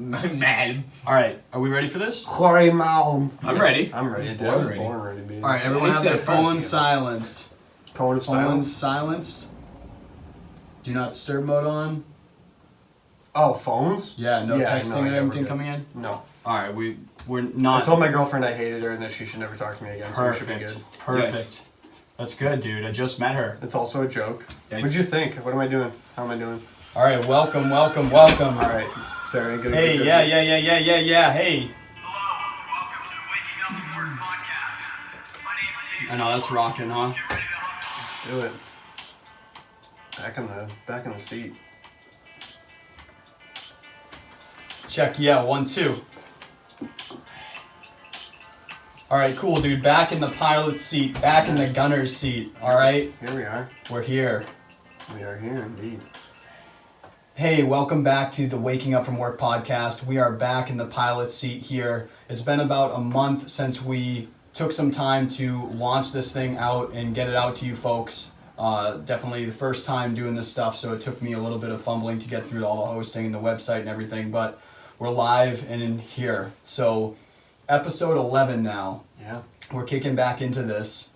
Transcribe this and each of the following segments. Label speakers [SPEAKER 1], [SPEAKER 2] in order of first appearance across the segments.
[SPEAKER 1] Man.
[SPEAKER 2] All right, are we ready for this?
[SPEAKER 1] I'm ready.
[SPEAKER 3] I'm ready.
[SPEAKER 1] Born
[SPEAKER 3] I was
[SPEAKER 1] ready.
[SPEAKER 3] born ready, baby.
[SPEAKER 2] All right, everyone
[SPEAKER 1] They
[SPEAKER 2] have
[SPEAKER 1] said
[SPEAKER 2] their
[SPEAKER 1] it first,
[SPEAKER 2] phones
[SPEAKER 1] you know.
[SPEAKER 2] silent.
[SPEAKER 3] Cone of
[SPEAKER 2] Phones
[SPEAKER 3] silence.
[SPEAKER 2] silence. Do not disturb mode on.
[SPEAKER 3] Oh, phones?
[SPEAKER 2] Yeah, no texting or
[SPEAKER 3] yeah, we're
[SPEAKER 2] anything
[SPEAKER 3] good.
[SPEAKER 2] coming in.
[SPEAKER 3] No.
[SPEAKER 2] All right, we're
[SPEAKER 3] I
[SPEAKER 2] not.
[SPEAKER 3] told my girlfriand I hated her and that she should never talk to me again, so we should be
[SPEAKER 2] Perfect.
[SPEAKER 3] good.
[SPEAKER 2] Perfect.
[SPEAKER 1] Yikes.
[SPEAKER 2] That's good, dude. I just met her.
[SPEAKER 3] It's also a joke.
[SPEAKER 2] Yikes.
[SPEAKER 3] What'd you think? What am I doing? How am I doing?
[SPEAKER 2] All right, welcome.
[SPEAKER 3] All right, Sarah, good.
[SPEAKER 2] Hey,
[SPEAKER 3] good,
[SPEAKER 2] yeah.
[SPEAKER 3] good.
[SPEAKER 2] Hey.
[SPEAKER 4] Hello, welcome to the Waking Up from Work podcast. My name is
[SPEAKER 2] I know that's rocking, huh?
[SPEAKER 3] Let's do it. Back in the seat.
[SPEAKER 2] Check. Yeah, 1, 2. All right, cool, dude. Back in the pilot seat. Back in the gunner's seat. All right,
[SPEAKER 3] Here we are.
[SPEAKER 2] we're here.
[SPEAKER 3] We are here indeed.
[SPEAKER 2] Hey, welcome back to the Waking Up from Work podcast. We are back in the pilot seat here. It's been about a month since we took some time to launch this thing out and get it out to you folks. Definitely the first time doing this stuff, so it took me a little bit of fumbling to get through all the hosting and the website and everything, but we're live and in here. So, episode 11 now.
[SPEAKER 3] Yeah.
[SPEAKER 2] We're kicking back into this.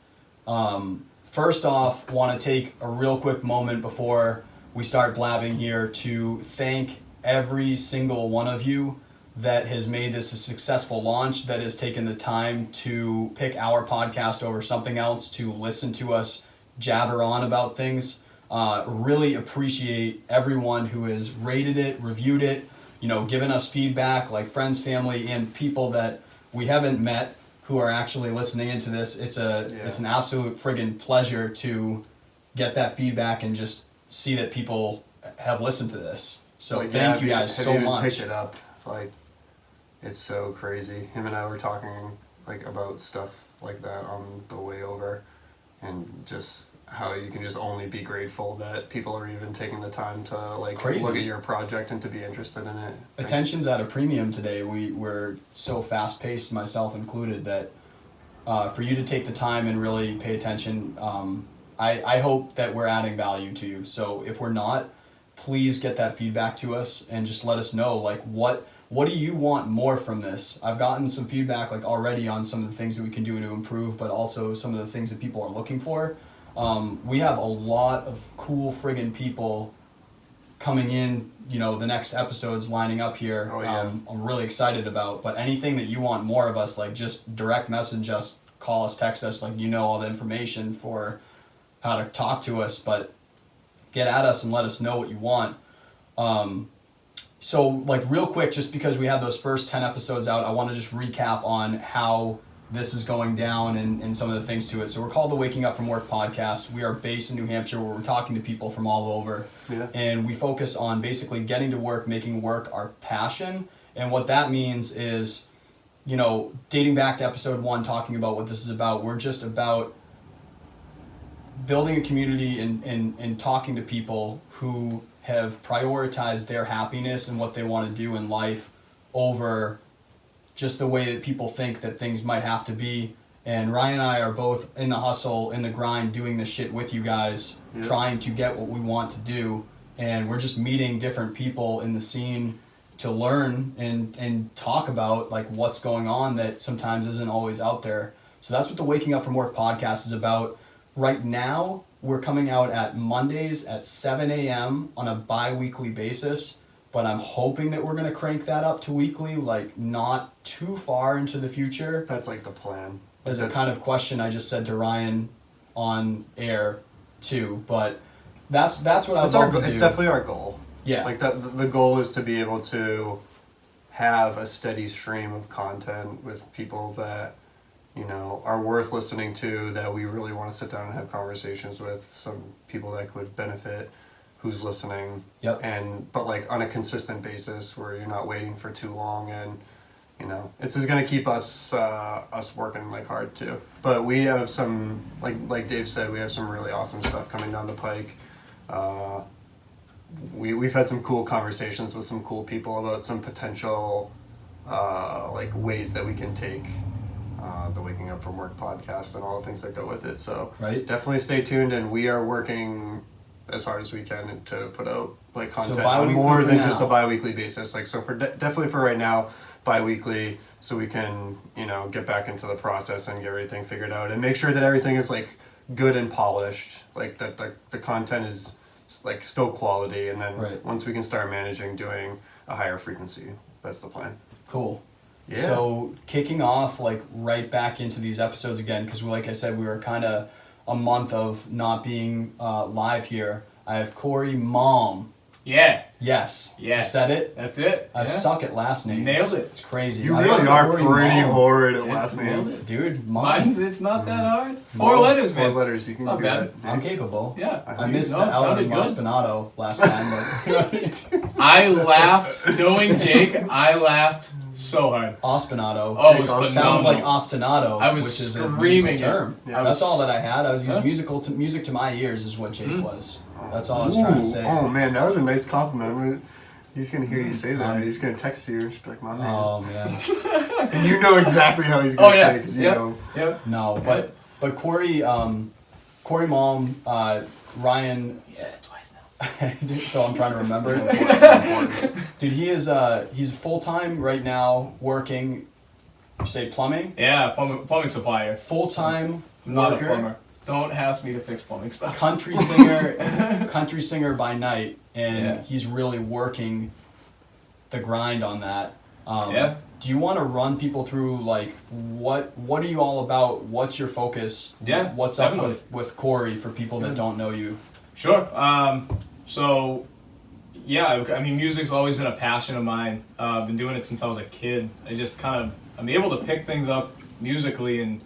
[SPEAKER 2] First off, want to take a real quick moment before we start blabbing here to thank every single one of you that has made this a successful launch, that has taken the time to pick our podcast over something else, to listen to us jabber on about things. Really appreciate everyone who has rated it, reviewed it, given us feedback, like friends, family, and people that we haven't met who are actually listening into this. It's an absolute friggin' pleasure to get that feedback and just see that people have listened to this. So thank you guys so much.
[SPEAKER 3] Picked it up. Like, it's so crazy. Him and I were talking about stuff like that on the way over, and just how you can just only be grateful that people are even taking the time to
[SPEAKER 2] Crazy.
[SPEAKER 3] look at your project and to be interested in it.
[SPEAKER 2] Attention's at a premium today. We're so fast paced, myself included, that for you to take the time and really pay attention, I hope that we're adding value to you. So if we're not, please get that feedback to us and just let us know, what do you want more from this? I've gotten some feedback already on some of the things that we can do to improve, but also some of the things that people are looking for. We have a lot of cool friggin' people coming in, the next episodes lining up here.
[SPEAKER 3] Oh, yeah.
[SPEAKER 2] I'm really excited about, but anything that you want more of us, just direct message us, call us, text us, all the information for how to talk to us, but get at us and let us know what you want. So real quick, just because we have those first 10 episodes out, I want to just recap on how this is going down and some of the things to it. So we're called the Waking Up from Work podcast. We are based in New Hampshire, where we're talking to people from all over.
[SPEAKER 3] Yeah.
[SPEAKER 2] And we focus on basically getting to work, making work our passion. And what that means is, dating back to episode 1, talking about what this is about, we're just about building a community and talking to people who have prioritized their happiness and what they want to do in life over just the way that people think that things might have to be. And Ryan and I are both in the hustle, in the grind, doing this shit with you guys, trying to get what we want to do. And we're just meeting different people in the scene to learn and talk about what's going on that sometimes isn't always out there. So that's what the Waking Up from Work podcast is about. Right now, we're coming out at Mondays at 7 a.m. on a bi-weekly basis, but I'm hoping that we're going to crank that up to weekly, not too far into the future.
[SPEAKER 3] That's the plan.
[SPEAKER 2] As a kind of question I just said to Ryan on air too, but that's what I'd love to do.
[SPEAKER 3] It's definitely our goal.
[SPEAKER 2] Yeah.
[SPEAKER 3] The goal is to be able to have a steady stream of content with people that are worth listening to, that we really want to sit down and have conversations with, some people that would benefit who's listening.
[SPEAKER 2] Yep.
[SPEAKER 3] But on a consistent basis, where you're not waiting for too long, and it's just gonna keep us working hard too. But we have some, like Dave said, we have some really awesome stuff coming down the pike. We've had some cool conversations with some cool people about some potential ways that we can take the Waking Up from Work podcast and all the things that go with it. So
[SPEAKER 2] right.
[SPEAKER 3] Definitely stay tuned, and we are working as hard as we can to put out like content on
[SPEAKER 2] bi-weekly
[SPEAKER 3] more
[SPEAKER 2] for
[SPEAKER 3] than
[SPEAKER 2] now.
[SPEAKER 3] just a bi-weekly basis. Like so for definitely for right now, bi-weekly, so we can get back into the process and get everything figured out and make sure that everything is like good and polished, like that the content is like still quality, and then
[SPEAKER 2] Right.
[SPEAKER 3] once we can start managing doing a higher frequency, that's the plan.
[SPEAKER 2] Cool.
[SPEAKER 3] Yeah.
[SPEAKER 2] So kicking off like right back into these episodes again, because like I said, we were kind of a month of not being live here. I have Corey Mom.
[SPEAKER 1] Yeah.
[SPEAKER 2] Yes.
[SPEAKER 1] Yeah.
[SPEAKER 2] I said it.
[SPEAKER 1] That's it.
[SPEAKER 2] I suck at last names.
[SPEAKER 1] Nailed it.
[SPEAKER 2] It's crazy.
[SPEAKER 3] You
[SPEAKER 2] I
[SPEAKER 3] really
[SPEAKER 2] got
[SPEAKER 3] are
[SPEAKER 2] Corey
[SPEAKER 3] pretty
[SPEAKER 2] Mom.
[SPEAKER 3] horrid at
[SPEAKER 1] Yeah,
[SPEAKER 3] last
[SPEAKER 1] nailed
[SPEAKER 3] names.
[SPEAKER 1] it.
[SPEAKER 2] Dude, Mom.
[SPEAKER 1] Mine's, it's not that hard. It's
[SPEAKER 2] Mom.
[SPEAKER 1] 4 letters,
[SPEAKER 3] Four
[SPEAKER 1] man.
[SPEAKER 3] letters, you can
[SPEAKER 1] not
[SPEAKER 3] do
[SPEAKER 1] bad.
[SPEAKER 3] that.
[SPEAKER 2] I'm capable.
[SPEAKER 1] Yeah.
[SPEAKER 2] I missed
[SPEAKER 1] No,
[SPEAKER 2] the
[SPEAKER 1] it
[SPEAKER 2] L
[SPEAKER 1] sounded
[SPEAKER 2] in
[SPEAKER 1] good.
[SPEAKER 2] Spinato last time, but
[SPEAKER 1] I laughed, knowing Jake, I laughed so hard.
[SPEAKER 2] Ostinato.
[SPEAKER 1] Oh, it was
[SPEAKER 3] Jake
[SPEAKER 2] Sounds
[SPEAKER 1] phenomenal.
[SPEAKER 2] like ostinato,
[SPEAKER 1] I was
[SPEAKER 2] which is a
[SPEAKER 1] screaming
[SPEAKER 2] musical
[SPEAKER 1] it.
[SPEAKER 2] term.
[SPEAKER 3] Yeah,
[SPEAKER 2] That's
[SPEAKER 1] I was-
[SPEAKER 2] all that I had. I was using
[SPEAKER 1] Yeah.
[SPEAKER 2] music to my ears is what Jake
[SPEAKER 1] Mm.
[SPEAKER 2] was. That's all I was trying to say.
[SPEAKER 3] Oh man, that was a nice compliment. He's gonna hear you say that. He's gonna text you and just be like, "My man,"
[SPEAKER 2] Oh man,
[SPEAKER 3] and you know exactly how he's gonna
[SPEAKER 1] Oh, yeah.
[SPEAKER 3] say because you
[SPEAKER 1] Yep.
[SPEAKER 3] know.
[SPEAKER 1] Yep.
[SPEAKER 2] no, but Corey, Corey Mom, Ryan.
[SPEAKER 1] He said it twice now.
[SPEAKER 2] So I'm trying to remember it.
[SPEAKER 3] Important.
[SPEAKER 2] Dude, he's full time right now working. You say plumbing?
[SPEAKER 1] Yeah, plumbing supplier.
[SPEAKER 2] Full time
[SPEAKER 1] Not a
[SPEAKER 2] worker.
[SPEAKER 1] plumber. Don't ask me to fix plumbing stuff.
[SPEAKER 2] Country singer by night, and
[SPEAKER 1] Yeah.
[SPEAKER 2] he's really working the grind on that.
[SPEAKER 1] Yeah.
[SPEAKER 2] Do you want to run people through like what are you all about? What's your focus?
[SPEAKER 1] Yeah,
[SPEAKER 2] What's
[SPEAKER 1] definitely.
[SPEAKER 2] up with Corey for people that don't know you?
[SPEAKER 1] Sure. So, yeah, I mean, music's always been a passion of mine. I've been doing it since I was a kid. I'm able to pick things up musically, and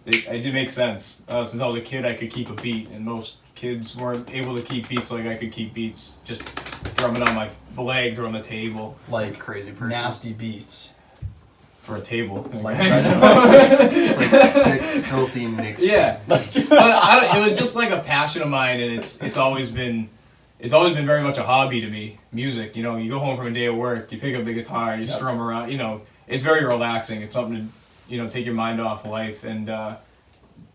[SPEAKER 1] it did make sense. Since I was a kid, I could keep a beat, and most kids weren't able to keep beats like I could keep beats, just drumming on my legs or on the table
[SPEAKER 2] Like
[SPEAKER 3] Crazy person.
[SPEAKER 2] nasty beats.
[SPEAKER 1] for a table.
[SPEAKER 2] Like
[SPEAKER 3] Like sick, filthy mixed.
[SPEAKER 1] Yeah, but it was just like a passion of mine, and it's always been very much a hobby to me. Music, you go home from a day of work, you pick up the guitar, you strum around. It's very relaxing. It's something to take your mind off life, and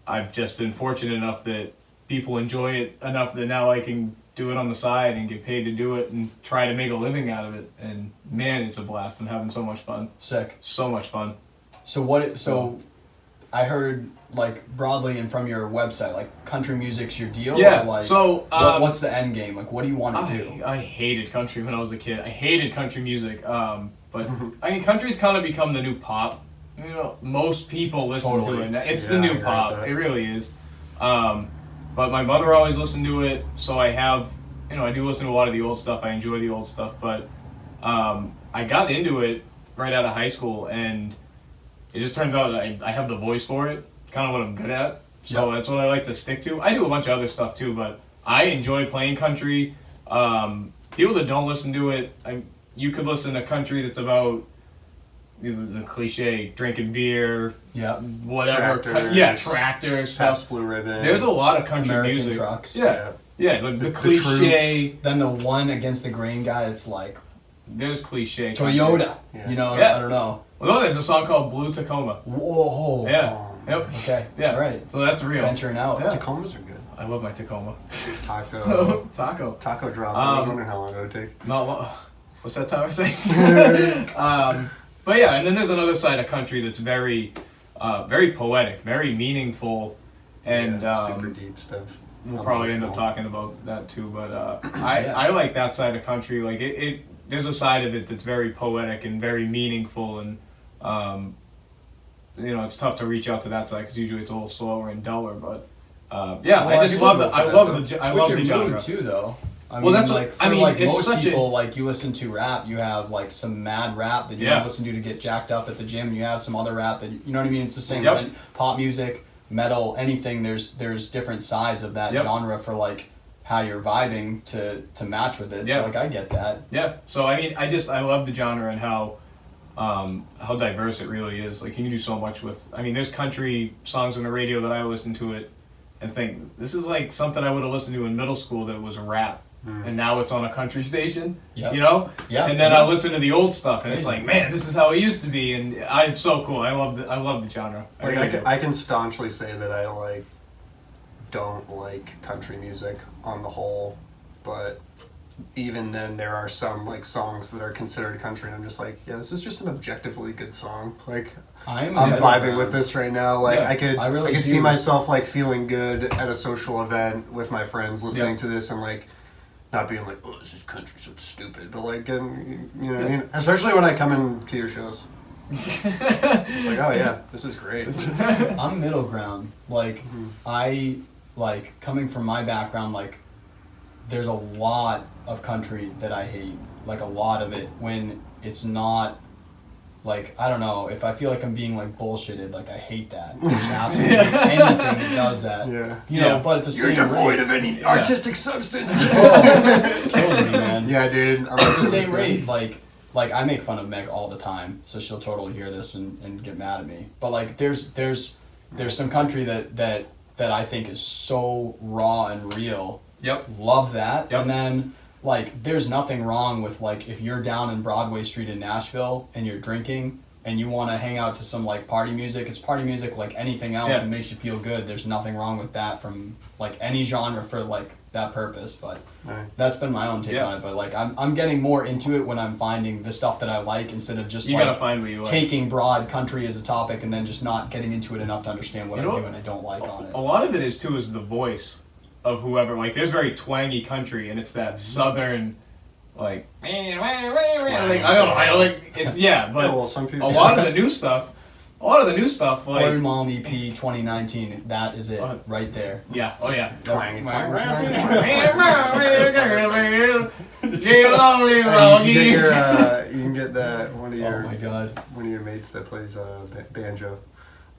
[SPEAKER 1] I've just been fortunate enough that people enjoy it enough that now I can do it on the side and get paid to do it and try to make a living out of it. And man, it's a blast. I'm having so much fun.
[SPEAKER 2] Sick.
[SPEAKER 1] So much fun.
[SPEAKER 2] So I heard like broadly and from your website, like country music's your deal.
[SPEAKER 1] Yeah,
[SPEAKER 2] Or, like,
[SPEAKER 1] so,
[SPEAKER 2] what's the end game? Like, what do you want to do?
[SPEAKER 1] I hated country when I was a kid. I hated country music. But I mean, country's kind of become the new pop. Most people listen
[SPEAKER 2] Totally.
[SPEAKER 1] to it. Now. It's
[SPEAKER 3] Yeah,
[SPEAKER 1] the
[SPEAKER 3] I
[SPEAKER 1] new
[SPEAKER 3] agree with
[SPEAKER 1] pop.
[SPEAKER 3] that.
[SPEAKER 1] It really is. But my mother always listened to it, so I have, I do listen to a lot of the old stuff. I enjoy the old stuff, but I got into it right out of high school, and it just turns out I have the voice for it, kind of what I'm good at. So that's what I like to stick to. I do a bunch of other stuff too, but I enjoy playing country. People that don't listen to it, you could listen to country that's about the cliche drinking beer,
[SPEAKER 2] Yeah.
[SPEAKER 1] whatever.
[SPEAKER 3] Tractors.
[SPEAKER 1] Tractors,
[SPEAKER 3] Pabst
[SPEAKER 1] stuff.
[SPEAKER 3] Blue Ribbon.
[SPEAKER 1] There's a lot of country
[SPEAKER 2] American
[SPEAKER 1] music.
[SPEAKER 2] trucks.
[SPEAKER 1] Yeah, the
[SPEAKER 3] The
[SPEAKER 1] cliche.
[SPEAKER 2] Then the one against the grain guy, it's like
[SPEAKER 1] There's cliche. country.
[SPEAKER 2] Toyota.
[SPEAKER 3] Yeah.
[SPEAKER 2] You know,
[SPEAKER 1] Yeah.
[SPEAKER 2] I don't know.
[SPEAKER 1] Well, no, there's a song called Blue Tacoma.
[SPEAKER 2] Whoa.
[SPEAKER 1] Yeah. Yep.
[SPEAKER 2] Okay.
[SPEAKER 1] Yeah.
[SPEAKER 2] All right.
[SPEAKER 1] So that's real.
[SPEAKER 2] Venturing out.
[SPEAKER 1] Yeah.
[SPEAKER 3] Tacomas are good.
[SPEAKER 1] I love my Tacoma.
[SPEAKER 3] Taco.
[SPEAKER 1] Taco.
[SPEAKER 3] Drop. I was
[SPEAKER 1] Um,
[SPEAKER 3] wondering how long it would take.
[SPEAKER 1] No, what's that Tyler saying? But yeah, and then there's another side of country that's very, very poetic, very meaningful, and
[SPEAKER 3] Yeah, super deep stuff.
[SPEAKER 1] we'll probably end up
[SPEAKER 3] Emotional.
[SPEAKER 1] talking about that too. But
[SPEAKER 2] Yeah.
[SPEAKER 1] I like that side of country. Like there's a side of it that's very poetic and very meaningful, and it's tough to reach out to that side because usually it's a little slower and duller. But yeah,
[SPEAKER 2] Well,
[SPEAKER 1] I just
[SPEAKER 3] people
[SPEAKER 1] love
[SPEAKER 3] go
[SPEAKER 1] the
[SPEAKER 3] for
[SPEAKER 1] I
[SPEAKER 3] that,
[SPEAKER 1] love
[SPEAKER 3] though.
[SPEAKER 1] the I
[SPEAKER 2] With
[SPEAKER 1] love
[SPEAKER 2] your
[SPEAKER 1] the genre.
[SPEAKER 2] mood too, though. I
[SPEAKER 1] Well,
[SPEAKER 2] mean,
[SPEAKER 1] that's what-
[SPEAKER 2] like,
[SPEAKER 1] I
[SPEAKER 2] for
[SPEAKER 1] mean,
[SPEAKER 2] like
[SPEAKER 1] it's
[SPEAKER 2] most
[SPEAKER 1] such a-
[SPEAKER 2] people, like you listen to rap, you have like some mad rap that you
[SPEAKER 1] Yeah.
[SPEAKER 2] listen to get jacked up at the gym, and you have some other rap that you know what I mean. It's the same.
[SPEAKER 1] Yep.
[SPEAKER 2] And pop music, metal, anything. There's different sides of that
[SPEAKER 1] Yep.
[SPEAKER 2] genre for like how you're vibing to match with it.
[SPEAKER 1] Yeah.
[SPEAKER 2] So like I get that.
[SPEAKER 1] Yeah. So I mean, I love the genre and how diverse it really is. Like you can do so much with. I mean, there's country songs on the radio that I listen to it and think this is like something I would have listened to in middle school that was rap, and now it's on a country station.
[SPEAKER 2] Yep. Yeah.
[SPEAKER 1] And then I listen to the old stuff, and it's
[SPEAKER 2] Crazy.
[SPEAKER 1] like, man, this is how it used to be, and it's so cool. I love the genre. I
[SPEAKER 3] Like
[SPEAKER 1] really do.
[SPEAKER 3] I can staunchly say that I don't like country music on the whole. but even then there are some like songs that are considered country and I'm just like, yeah, this is just an objectively good song. Like I'm vibing with this right now. Like
[SPEAKER 1] Yeah,
[SPEAKER 3] I could
[SPEAKER 2] I
[SPEAKER 3] could see myself like feeling good at a social event with my friends listening to this and like not being like, oh, this is country, so it's stupid, but like getting, you know what I mean? Especially when I come into your shows. It's like, oh yeah, this is great.
[SPEAKER 2] I'm middle ground. Like I like coming from my background, like there's a lot of country that I hate. Like a lot of it when it's not like, I don't know, if I feel like I'm being like bullshitted, like I hate that. Absolutely anything that does that.
[SPEAKER 3] Yeah.
[SPEAKER 2] You know, but at the
[SPEAKER 3] You're
[SPEAKER 2] same
[SPEAKER 3] devoid
[SPEAKER 2] rate,
[SPEAKER 3] of any artistic substance.
[SPEAKER 2] kills me, man.
[SPEAKER 3] Yeah, dude.
[SPEAKER 2] At the same rate, like I make fun of Meg all the time, so she'll totally hear this and get mad at me. But like there's some country that I think is so raw and real.
[SPEAKER 1] Yep.
[SPEAKER 2] Love that.
[SPEAKER 1] Yep.
[SPEAKER 2] And then like there's nothing wrong with like if you're down in Broadway Street in Nashville and you're drinking and you want to hang out to some like party music, it's party music like anything else.
[SPEAKER 1] Yeah.
[SPEAKER 2] It makes you feel good. There's nothing wrong with that from like any genre for like that purpose. But
[SPEAKER 3] Right.
[SPEAKER 2] that's been my own take on it. But like I'm getting more into it when I'm finding the stuff that I like instead of just
[SPEAKER 1] You
[SPEAKER 2] like
[SPEAKER 1] gotta find what you like.
[SPEAKER 2] taking broad country as a topic and then just not getting into it enough to understand what
[SPEAKER 1] You know
[SPEAKER 2] I do
[SPEAKER 1] what?
[SPEAKER 2] and I don't like on it.
[SPEAKER 1] A lot of it is too is the voice of whoever. Like there's very twangy country, and it's that southern, like I don't know, like it's
[SPEAKER 3] Yeah,
[SPEAKER 1] but
[SPEAKER 3] well, some people.
[SPEAKER 1] a lot of the new stuff, like
[SPEAKER 2] Third Mom EP 2019, that is it
[SPEAKER 1] Uh,
[SPEAKER 2] right there.
[SPEAKER 1] yeah, oh yeah.
[SPEAKER 3] Twang, twang, you can get your, you can get that
[SPEAKER 2] Oh my god.
[SPEAKER 3] one of your mates that plays banjo.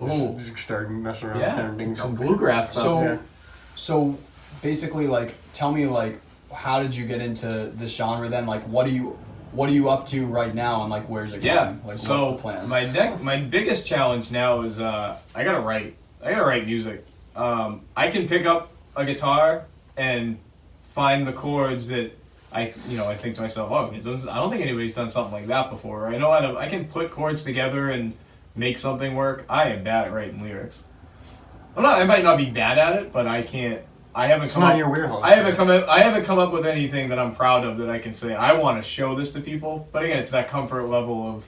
[SPEAKER 2] Ooh.
[SPEAKER 3] Just start messing around
[SPEAKER 1] Yeah,
[SPEAKER 3] with him.
[SPEAKER 1] some bluegrass stuff.
[SPEAKER 2] So,
[SPEAKER 3] Yeah.
[SPEAKER 2] so basically, like, tell me, like, how did you get into this genre then? Like, what are you up to right now, and like, where's it
[SPEAKER 1] Yeah.
[SPEAKER 2] going? Like,
[SPEAKER 1] So
[SPEAKER 2] what's the plan?
[SPEAKER 1] my biggest challenge now is I gotta write music. I can pick up a guitar and find the chords that I think to myself, oh, I don't think anybody's done something like that before. I can put chords together and make something work. I am bad at writing lyrics. I might not be bad at it, but I can't. I haven't
[SPEAKER 3] It's
[SPEAKER 1] come
[SPEAKER 3] not
[SPEAKER 1] up.
[SPEAKER 3] your wheelhouse.
[SPEAKER 1] I haven't come up with anything that I'm proud of that I can say I want to show this to people. But again, it's that comfort level of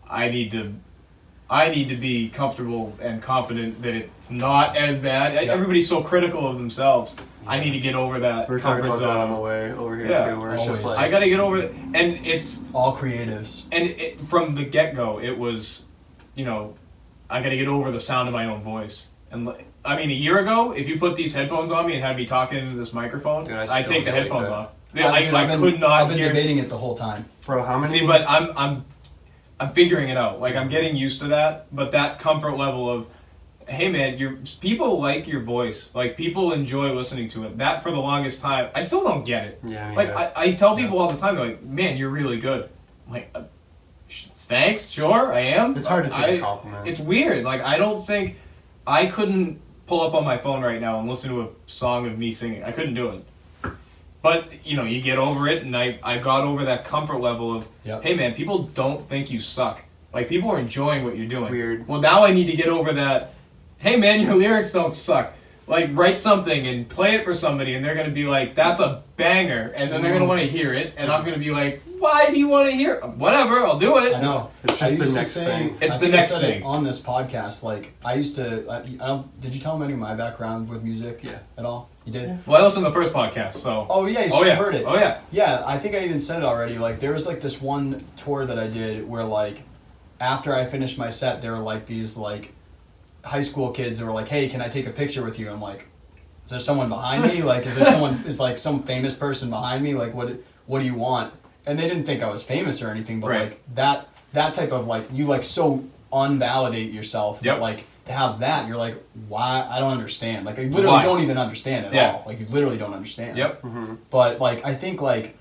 [SPEAKER 1] I need to be comfortable and confident that it's not as bad.
[SPEAKER 2] Yeah.
[SPEAKER 1] Everybody's so critical of themselves. I need to get over that
[SPEAKER 3] We're talking
[SPEAKER 1] comfort
[SPEAKER 3] about that on the
[SPEAKER 1] zone.
[SPEAKER 3] way over here
[SPEAKER 1] Yeah,
[SPEAKER 3] too, where it's just
[SPEAKER 2] always.
[SPEAKER 3] like
[SPEAKER 1] I got to get over it, and it's
[SPEAKER 2] All creatives.
[SPEAKER 1] from the get go. It was, I got to get over the sound of my own voice. And I mean, a year ago, if you put these headphones on me and had me talking into this microphone,
[SPEAKER 3] Dude, I
[SPEAKER 1] I'd
[SPEAKER 3] still
[SPEAKER 1] take the
[SPEAKER 3] do like
[SPEAKER 1] headphones
[SPEAKER 3] that.
[SPEAKER 1] off.
[SPEAKER 2] Dude,
[SPEAKER 1] I could not
[SPEAKER 2] I've been
[SPEAKER 1] hear.
[SPEAKER 2] debating it the whole time.
[SPEAKER 3] bro, how many?
[SPEAKER 1] See, but I'm figuring it out. Like I'm getting used to that. But that comfort level of, hey man, people like your voice. Like people enjoy listening to it. That for the longest time, I still don't get it.
[SPEAKER 3] Yeah, me
[SPEAKER 1] Like
[SPEAKER 3] neither.
[SPEAKER 1] I tell people all the time, they're like, man, you're really good. I'm like, thanks, sure, I am.
[SPEAKER 3] It's hard to take a compliment.
[SPEAKER 1] It's weird. Like I don't think I couldn't pull up on my phone right now and listen to a song of me singing. I couldn't do it. But you get over it, and I got over that comfort level of,
[SPEAKER 2] Yep.
[SPEAKER 1] hey man, people don't think you suck. Like people are enjoying what you're doing.
[SPEAKER 3] weird.
[SPEAKER 1] Well, now I need to get over that. Hey man, your lyrics don't suck. Like write something and play it for somebody, and they're gonna be like, "That's a banger," and then they're gonna want to hear it, and I'm gonna be like, "Why do you want to hear it? Whatever, I'll do it."
[SPEAKER 2] I know.
[SPEAKER 3] It's just
[SPEAKER 2] I
[SPEAKER 3] the
[SPEAKER 2] used to
[SPEAKER 3] next
[SPEAKER 2] say-
[SPEAKER 3] thing.
[SPEAKER 1] It's
[SPEAKER 2] I
[SPEAKER 1] the
[SPEAKER 2] think I
[SPEAKER 1] next
[SPEAKER 2] said it
[SPEAKER 1] thing.
[SPEAKER 2] on this podcast. Like I used to. I don't. Did you tell them any of my background with music?
[SPEAKER 3] Yeah.
[SPEAKER 2] At all? You did.
[SPEAKER 1] Well, I listened to the first podcast, so.
[SPEAKER 2] Oh yeah, you
[SPEAKER 1] Oh yeah.
[SPEAKER 2] heard it.
[SPEAKER 1] Oh yeah.
[SPEAKER 2] Yeah, I think I even said it already. Like there was like this one tour that I did where like after I finished my set, there were like these like high school kids that were like, "Hey, can I take a picture with you?" I'm like, "Is there someone behind me? Like, is there someone? Is like some famous person behind me? Like, what do you want?" And they didn't think I was famous or anything, but
[SPEAKER 1] Right.
[SPEAKER 2] like that type of like you like so unvalidate yourself.
[SPEAKER 1] Yep.
[SPEAKER 2] That, like to have that, you're like, why? I don't understand. Like I literally
[SPEAKER 1] Why?
[SPEAKER 2] don't even understand at
[SPEAKER 1] Yeah.
[SPEAKER 2] all. Like you literally don't understand.
[SPEAKER 1] Yep.
[SPEAKER 2] But like I think like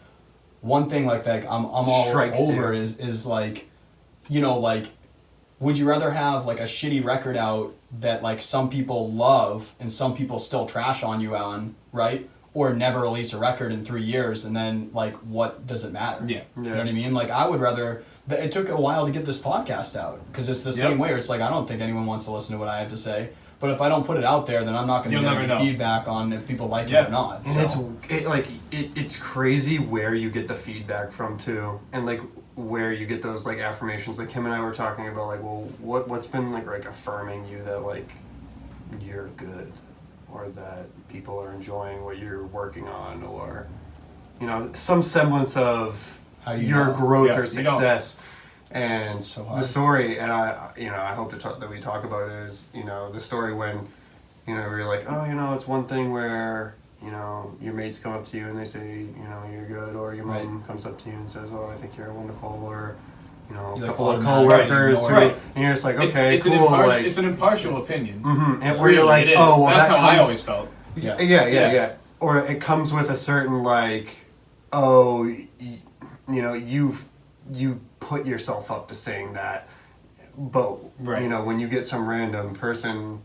[SPEAKER 2] one thing like that I'm all
[SPEAKER 3] Strikes
[SPEAKER 2] over
[SPEAKER 3] you.
[SPEAKER 2] is like like would you rather have like a shitty record out that like some people love and some people still trash on you on, right? Or never release a record in 3 years and then like what does it matter?
[SPEAKER 1] Yeah.
[SPEAKER 2] You know what I mean? Like I would rather it took a while to get this podcast out because it's the
[SPEAKER 1] Yep.
[SPEAKER 2] same way. It's like I don't think anyone wants to listen to what I have to say. But if I don't put it out there, then I'm not going to
[SPEAKER 1] You'll
[SPEAKER 2] get
[SPEAKER 1] never
[SPEAKER 2] any
[SPEAKER 1] know.
[SPEAKER 2] feedback on if people like
[SPEAKER 1] Yeah.
[SPEAKER 2] it or not.
[SPEAKER 3] And
[SPEAKER 2] So.
[SPEAKER 3] it's crazy where you get the feedback from too, and like where you get those like affirmations. Like him and I were talking about like, well, what's been like affirming you that like you're good, or that people are enjoying what you're working on, or some semblance of
[SPEAKER 2] How do you
[SPEAKER 3] your
[SPEAKER 2] know?
[SPEAKER 3] growth
[SPEAKER 1] Yeah,
[SPEAKER 3] or
[SPEAKER 1] you don't.
[SPEAKER 3] success. And
[SPEAKER 2] So
[SPEAKER 3] the
[SPEAKER 2] hard.
[SPEAKER 3] story, and I hope that we talk about it, is the story when where you're like, oh, it's one thing where your mates come up to you and they say you're good, or your mom
[SPEAKER 2] Right.
[SPEAKER 3] comes up to you and says, oh, I think you're wonderful, or a
[SPEAKER 2] You, like,
[SPEAKER 3] couple of
[SPEAKER 2] automatically
[SPEAKER 3] coworkers
[SPEAKER 2] ignore
[SPEAKER 3] who,
[SPEAKER 1] it.
[SPEAKER 3] and you're just like, okay,
[SPEAKER 1] it's
[SPEAKER 3] cool,
[SPEAKER 1] an impartial,
[SPEAKER 3] like
[SPEAKER 1] it's an impartial opinion.
[SPEAKER 3] and where you're like,
[SPEAKER 1] It is.
[SPEAKER 3] oh, well,
[SPEAKER 1] that's
[SPEAKER 3] that
[SPEAKER 1] how I
[SPEAKER 3] comes-
[SPEAKER 1] always felt.
[SPEAKER 2] Yeah.
[SPEAKER 3] yeah. Or it comes with a certain like, oh, you put yourself up to saying that, but
[SPEAKER 1] Right.
[SPEAKER 3] when you get some random person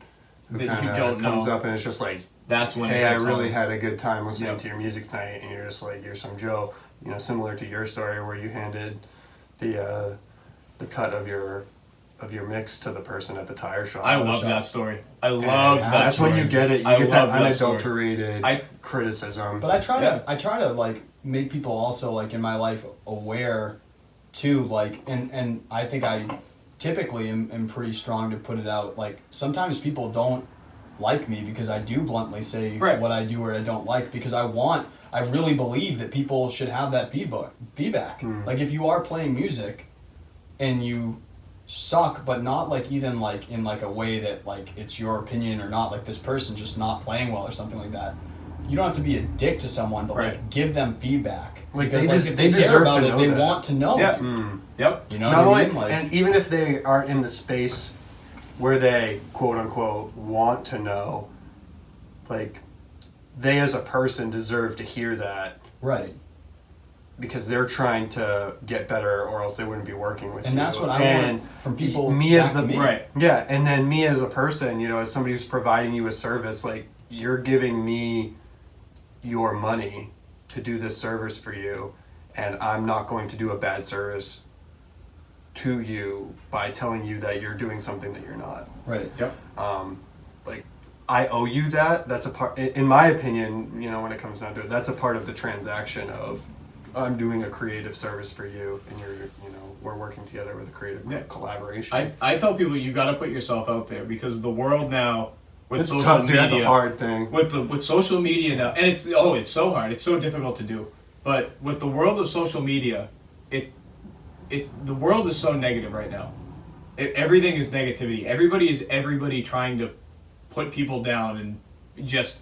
[SPEAKER 3] who
[SPEAKER 1] That you
[SPEAKER 3] kind
[SPEAKER 1] don't
[SPEAKER 3] of comes
[SPEAKER 1] know.
[SPEAKER 3] up and it's just like,
[SPEAKER 1] That's when.
[SPEAKER 3] hey,
[SPEAKER 1] it
[SPEAKER 3] I
[SPEAKER 1] hits
[SPEAKER 3] really
[SPEAKER 1] home.
[SPEAKER 3] had a good time listening
[SPEAKER 1] Yep.
[SPEAKER 3] to your music tonight, and you're just like, you're some Joe, similar to your story where you handed the cut of your mix to the person at the tire shop.
[SPEAKER 1] I love that story. I love that.
[SPEAKER 3] That's when
[SPEAKER 1] story.
[SPEAKER 3] you get it. You
[SPEAKER 1] I
[SPEAKER 3] get that
[SPEAKER 1] love that story.
[SPEAKER 3] unadulterated
[SPEAKER 1] I-
[SPEAKER 3] criticism.
[SPEAKER 2] But I try
[SPEAKER 1] Yeah.
[SPEAKER 2] to like make people also like in my life aware too, like and I think I typically am pretty strong to put it out. Like sometimes people don't like me because I do bluntly say
[SPEAKER 1] Right.
[SPEAKER 2] what I do or I don't like, because I really believe that people should have that feedback. Like if you are playing music and you suck, but not like even like in like a way that like it's your opinion or not, like this person just not playing well or something like that. You don't have to be a dick to someone, but like
[SPEAKER 1] Right.
[SPEAKER 2] give them feedback.
[SPEAKER 3] Like,
[SPEAKER 2] because
[SPEAKER 3] they
[SPEAKER 2] like
[SPEAKER 3] des-
[SPEAKER 2] if
[SPEAKER 3] they
[SPEAKER 2] they care
[SPEAKER 3] deserve
[SPEAKER 2] about
[SPEAKER 3] to
[SPEAKER 2] it,
[SPEAKER 3] know
[SPEAKER 2] they
[SPEAKER 3] that.
[SPEAKER 2] want to know.
[SPEAKER 1] Yeah.
[SPEAKER 3] Mm.
[SPEAKER 1] Yep.
[SPEAKER 2] You know
[SPEAKER 3] Not
[SPEAKER 2] what
[SPEAKER 3] only,
[SPEAKER 2] I mean? Like,
[SPEAKER 3] and even if they aren't in the space where they quote unquote want to know, like they as a person deserve to hear that,
[SPEAKER 2] right.
[SPEAKER 3] because they're trying to get better, or else they wouldn't be working with you.
[SPEAKER 2] And that's what I want from people
[SPEAKER 3] Me as
[SPEAKER 2] back
[SPEAKER 3] the
[SPEAKER 2] to me.
[SPEAKER 1] Right.
[SPEAKER 3] yeah, and then me as a person, as somebody who's providing you a service, like you're giving me your money to do this service for you, and I'm not going to do a bad service to you by telling you that you're doing something that you're not.
[SPEAKER 2] Right.
[SPEAKER 1] Yep.
[SPEAKER 3] Like I owe you that. That's a part, in my opinion, when it comes down to it, that's a part of the transaction of I'm doing a creative service for you, and we're working together with a creative
[SPEAKER 1] Yeah.
[SPEAKER 3] collaboration.
[SPEAKER 1] I tell people you got to put yourself out there, because the world now with
[SPEAKER 3] That's
[SPEAKER 1] social
[SPEAKER 3] tough,
[SPEAKER 1] media,
[SPEAKER 3] dude, that's a hard thing.
[SPEAKER 1] with social media now, and it's so hard. It's so difficult to do. But with the world of social media, the world is so negative right now. Everything is negativity. Everybody is trying to put people down, and just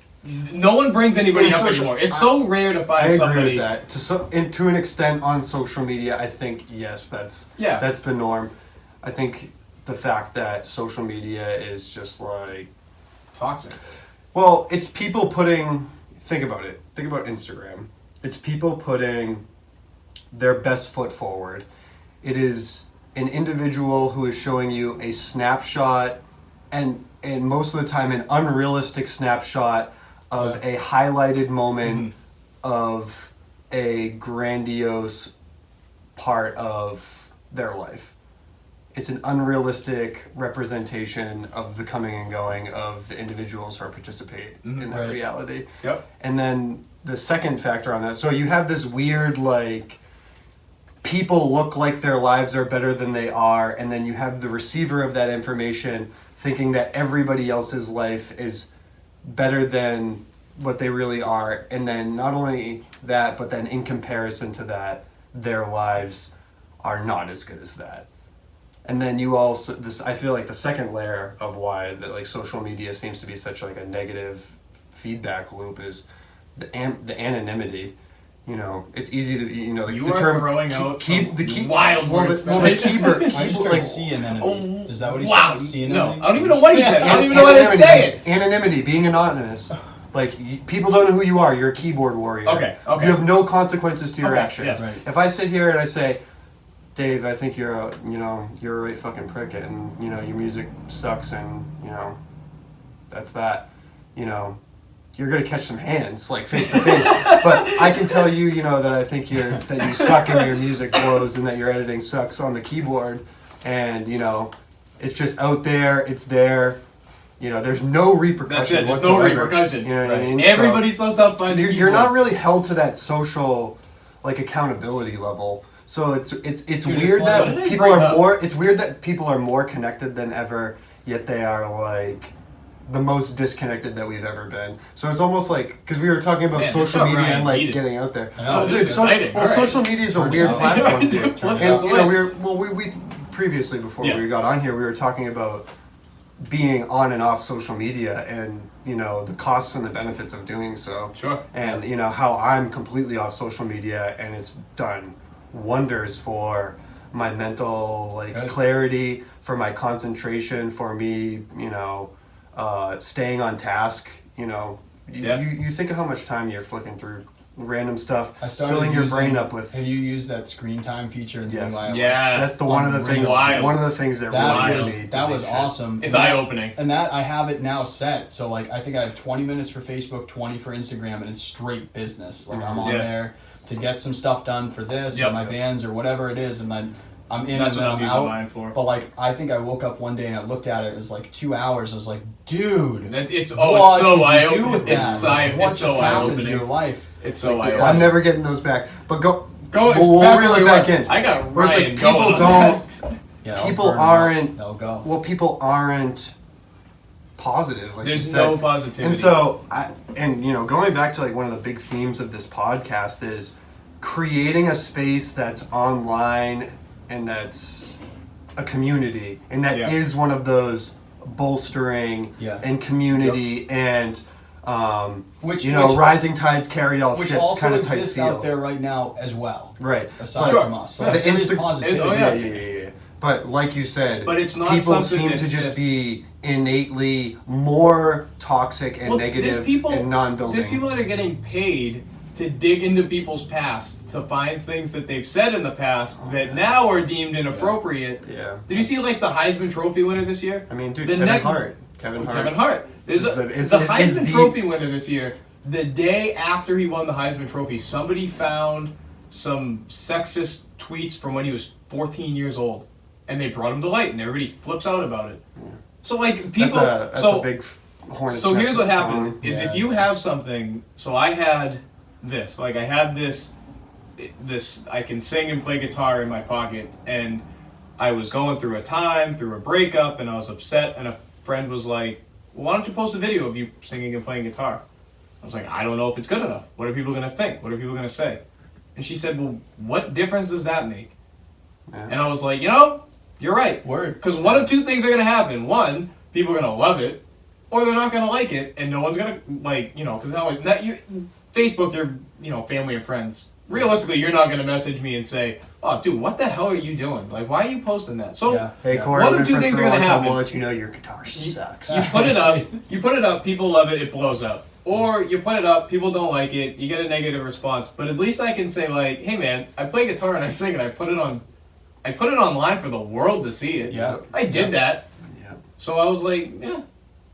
[SPEAKER 1] no one brings anybody
[SPEAKER 3] In
[SPEAKER 1] up
[SPEAKER 3] social-
[SPEAKER 1] anymore. It's so rare to
[SPEAKER 3] I
[SPEAKER 1] find
[SPEAKER 3] agree
[SPEAKER 1] somebody.
[SPEAKER 3] with that. To an extent, on social media, I think yes, that's the norm. I think the fact that social media is just like,
[SPEAKER 1] Toxic.
[SPEAKER 3] well, it's people putting. Think about it. Think about Instagram. It's people putting their best foot forward. It is an individual who is showing you a snapshot, and most of the time an unrealistic snapshot of a highlighted moment of a grandiose part of their life. It's an unrealistic representation of the coming and going of the individuals who participate in that
[SPEAKER 2] Right.
[SPEAKER 3] reality.
[SPEAKER 1] Yep.
[SPEAKER 3] And then the second factor on that, so you have this weird, like, people look like their lives are better than they are, and then you have the receiver of that information thinking that everybody else's life is better than what they really are, and then not only that, but then in comparison to that, their lives are not as good as that. And then you also, I feel like the second layer of why that like social media seems to be such like a negative feedback loop is the anonymity. It's easy to
[SPEAKER 1] You
[SPEAKER 3] the
[SPEAKER 1] are
[SPEAKER 3] term
[SPEAKER 1] throwing out
[SPEAKER 3] keep
[SPEAKER 1] some
[SPEAKER 3] the key
[SPEAKER 1] wild
[SPEAKER 3] well,
[SPEAKER 1] words
[SPEAKER 3] the
[SPEAKER 1] tonight.
[SPEAKER 3] keyboard
[SPEAKER 2] I just heard
[SPEAKER 3] like
[SPEAKER 2] C anemone.
[SPEAKER 1] Oh,
[SPEAKER 2] Is that what he
[SPEAKER 1] wow.
[SPEAKER 2] said? C
[SPEAKER 1] No,
[SPEAKER 2] anemone?
[SPEAKER 1] I don't even know what he said. I don't even know how to
[SPEAKER 3] anonymity,
[SPEAKER 1] say it.
[SPEAKER 3] Anonymity, being anonymous. Like people don't know who you are. You're a keyboard warrior.
[SPEAKER 1] Okay.
[SPEAKER 3] You have no consequences to your
[SPEAKER 1] Okay,
[SPEAKER 3] actions.
[SPEAKER 1] yes.
[SPEAKER 2] Right.
[SPEAKER 3] If I sit here and I say, Dave, I think you're a right fucking prick, and your music sucks, and that's that. You're gonna catch some hands like face to face. But I can tell you, that I think that you suck and your music blows, and that your editing sucks on the keyboard, and it's just out there. It's there. you know, there's no
[SPEAKER 1] That's
[SPEAKER 3] repercussion
[SPEAKER 1] it. There's no
[SPEAKER 3] whatsoever.
[SPEAKER 1] repercussion.
[SPEAKER 3] You know what I
[SPEAKER 1] Right.
[SPEAKER 3] mean?
[SPEAKER 1] Everybody's so tough finding
[SPEAKER 3] You're
[SPEAKER 1] keyboard.
[SPEAKER 3] not really held to that social, like, accountability level. So it's
[SPEAKER 2] Dude,
[SPEAKER 3] weird
[SPEAKER 2] it's like-
[SPEAKER 1] What
[SPEAKER 3] that
[SPEAKER 1] did they
[SPEAKER 3] people
[SPEAKER 1] bring
[SPEAKER 3] are
[SPEAKER 1] up?
[SPEAKER 3] more. It's weird that people are more connected than ever, yet they are like the most disconnected that we've ever been. So it's almost like, because we were talking about
[SPEAKER 1] Man, this
[SPEAKER 3] social
[SPEAKER 1] got
[SPEAKER 3] media
[SPEAKER 1] Ryan
[SPEAKER 3] and like
[SPEAKER 1] heated.
[SPEAKER 3] getting out there.
[SPEAKER 2] I know,
[SPEAKER 1] this is exciting.
[SPEAKER 3] Well,
[SPEAKER 1] All right.
[SPEAKER 3] social media is a
[SPEAKER 2] Turn it
[SPEAKER 3] weird
[SPEAKER 2] up.
[SPEAKER 3] platform,
[SPEAKER 1] Turn
[SPEAKER 3] dude.
[SPEAKER 1] it up.
[SPEAKER 3] And you know, we previously before
[SPEAKER 1] Yeah.
[SPEAKER 3] we got on here, we were talking about being on and off social media and, you know, the costs and the benefits of doing so.
[SPEAKER 1] Sure.
[SPEAKER 3] And you know how I'm completely off social media and it's done wonders for my mental like
[SPEAKER 2] Good.
[SPEAKER 3] clarity, for my concentration, for me, you know, staying on task. You know,
[SPEAKER 1] Yeah.
[SPEAKER 3] you think of how much time you're flicking through random stuff,
[SPEAKER 2] I started
[SPEAKER 3] filling your
[SPEAKER 2] using-
[SPEAKER 3] brain up with.
[SPEAKER 2] Have you used that screen time feature in the
[SPEAKER 3] Yes.
[SPEAKER 2] new iOS?
[SPEAKER 1] Yeah.
[SPEAKER 3] That's the one of the
[SPEAKER 2] Unreal.
[SPEAKER 3] things.
[SPEAKER 1] Wild.
[SPEAKER 3] One of the things that,
[SPEAKER 2] That
[SPEAKER 3] really
[SPEAKER 2] was
[SPEAKER 3] get me. to
[SPEAKER 2] that
[SPEAKER 3] this
[SPEAKER 2] was
[SPEAKER 3] shit.
[SPEAKER 2] awesome.
[SPEAKER 1] It's
[SPEAKER 2] And that-
[SPEAKER 1] eye-opening.
[SPEAKER 2] And that I have it now set. So like I think I have 20 minutes for Facebook, 20 for Instagram, and it's straight business. Like I'm on
[SPEAKER 1] Yeah.
[SPEAKER 2] there to get some stuff done for this
[SPEAKER 1] Yep.
[SPEAKER 2] or my bands or whatever it is, and then I'm in
[SPEAKER 1] That's
[SPEAKER 2] and
[SPEAKER 1] what
[SPEAKER 2] then
[SPEAKER 1] I'm
[SPEAKER 2] I'm
[SPEAKER 1] using
[SPEAKER 2] out.
[SPEAKER 1] mine for.
[SPEAKER 2] But like I think I woke up one day and I looked at it. It was like 2 hours. I was like, dude,
[SPEAKER 1] It's
[SPEAKER 2] what
[SPEAKER 1] it's so
[SPEAKER 2] did you
[SPEAKER 1] eye
[SPEAKER 2] do with
[SPEAKER 1] opening.
[SPEAKER 2] that?
[SPEAKER 1] It's
[SPEAKER 2] What
[SPEAKER 1] so
[SPEAKER 2] just
[SPEAKER 1] eye
[SPEAKER 2] happened to your
[SPEAKER 1] opening.
[SPEAKER 2] life?
[SPEAKER 1] It's so
[SPEAKER 3] Like,
[SPEAKER 1] eye
[SPEAKER 3] I'm
[SPEAKER 1] opening.
[SPEAKER 3] never getting those back. But
[SPEAKER 1] Go.
[SPEAKER 3] we'll
[SPEAKER 1] back
[SPEAKER 3] reel
[SPEAKER 1] where
[SPEAKER 3] it
[SPEAKER 1] we
[SPEAKER 3] back
[SPEAKER 1] were.
[SPEAKER 3] in.
[SPEAKER 1] I got
[SPEAKER 3] Whereas, like,
[SPEAKER 1] Ryan
[SPEAKER 3] people
[SPEAKER 1] going on
[SPEAKER 3] don't-
[SPEAKER 1] that.
[SPEAKER 2] Yeah, they'll
[SPEAKER 3] People
[SPEAKER 2] burn 'em up.
[SPEAKER 3] aren't-
[SPEAKER 2] They'll go.
[SPEAKER 3] well, people aren't positive. Like you
[SPEAKER 1] There's
[SPEAKER 3] said.
[SPEAKER 1] no positivity.
[SPEAKER 3] And so, and you know, going back to like one of the big themes of this podcast is creating a space that's online and that's a community, and that is
[SPEAKER 1] Yeah.
[SPEAKER 3] one of those bolstering
[SPEAKER 2] Yeah.
[SPEAKER 3] and community and
[SPEAKER 2] Which-
[SPEAKER 3] you know,
[SPEAKER 2] which-
[SPEAKER 3] rising tides carry all
[SPEAKER 2] Which
[SPEAKER 3] ships
[SPEAKER 2] also
[SPEAKER 3] kind of type
[SPEAKER 2] exists
[SPEAKER 3] feel.
[SPEAKER 2] out there right now as well.
[SPEAKER 3] Right.
[SPEAKER 2] Aside
[SPEAKER 1] Sure.
[SPEAKER 2] from us. So
[SPEAKER 1] Yeah.
[SPEAKER 2] like,
[SPEAKER 3] The
[SPEAKER 2] there is
[SPEAKER 3] Insta-
[SPEAKER 2] positivity.
[SPEAKER 1] Oh,
[SPEAKER 3] Yeah,
[SPEAKER 1] yeah.
[SPEAKER 3] yeah. But like you said,
[SPEAKER 1] But it's not
[SPEAKER 3] people
[SPEAKER 1] something
[SPEAKER 3] seem to
[SPEAKER 1] that's
[SPEAKER 3] just
[SPEAKER 1] just-
[SPEAKER 3] be innately more toxic and
[SPEAKER 1] Well,
[SPEAKER 3] negative
[SPEAKER 1] there's people,
[SPEAKER 3] and non-building.
[SPEAKER 1] There's people that are getting paid to dig into people's past to find things that they've said in the past that now are deemed inappropriate.
[SPEAKER 3] Yeah.
[SPEAKER 1] Did you see like the Heisman Trophy winner this year?
[SPEAKER 3] I mean, dude,
[SPEAKER 1] The
[SPEAKER 3] Kevin
[SPEAKER 1] next-
[SPEAKER 3] Hart. Kevin Hart.
[SPEAKER 1] Kevin Hart. There's
[SPEAKER 3] Is
[SPEAKER 1] a,
[SPEAKER 3] the- is-
[SPEAKER 1] the
[SPEAKER 3] is
[SPEAKER 1] Heisman
[SPEAKER 3] the-
[SPEAKER 1] Trophy winner this year. The day after he won the Heisman Trophy, somebody found some sexist tweets from when he was 14 years old, and they brought him to light, and everybody flips out about it. So like people,
[SPEAKER 3] That's a big hornet's
[SPEAKER 1] so
[SPEAKER 3] nest
[SPEAKER 1] here's what
[SPEAKER 3] of its
[SPEAKER 1] happens:
[SPEAKER 3] own.
[SPEAKER 1] is
[SPEAKER 2] Yeah.
[SPEAKER 1] if you have something. So I had this, like I had this I can sing and play guitar in my pocket, and I was going through a breakup, and I was upset, and a friend was like, well, why don't you post a video of you singing and playing guitar? I was like, I don't know if it's good enough. What are people going to think? What are people going to say? And she said, well, what difference does that make?
[SPEAKER 3] Yeah.
[SPEAKER 1] And I was like, you know, you're right.
[SPEAKER 2] Word.
[SPEAKER 1] Because one of two things are going to happen. One, people are going to love it, or they're not going to like it, and no one's going to, like, you know, because now Facebook, you're, you know, family and friends. Realistically, you're not going to message me and say, oh, dude, what the hell are you doing? Like, why are you posting that? So,
[SPEAKER 2] Yeah.
[SPEAKER 3] Hey,
[SPEAKER 2] Yeah.
[SPEAKER 3] Corey,
[SPEAKER 1] One
[SPEAKER 3] I've
[SPEAKER 1] of
[SPEAKER 3] been
[SPEAKER 1] two
[SPEAKER 3] friends
[SPEAKER 1] things
[SPEAKER 3] for
[SPEAKER 1] are
[SPEAKER 3] a long
[SPEAKER 1] gonna
[SPEAKER 3] time.
[SPEAKER 1] happen.
[SPEAKER 3] We'll let you know your guitar sucks.
[SPEAKER 1] you put it up, people love it, it blows up. Or you put it up, people don't like it, you get a negative response. But at least I can say like, hey man, I play guitar and I sing and I put it online for the world to see it.
[SPEAKER 2] Yeah.
[SPEAKER 1] I did that.
[SPEAKER 3] Yeah.
[SPEAKER 1] So I was like, yeah,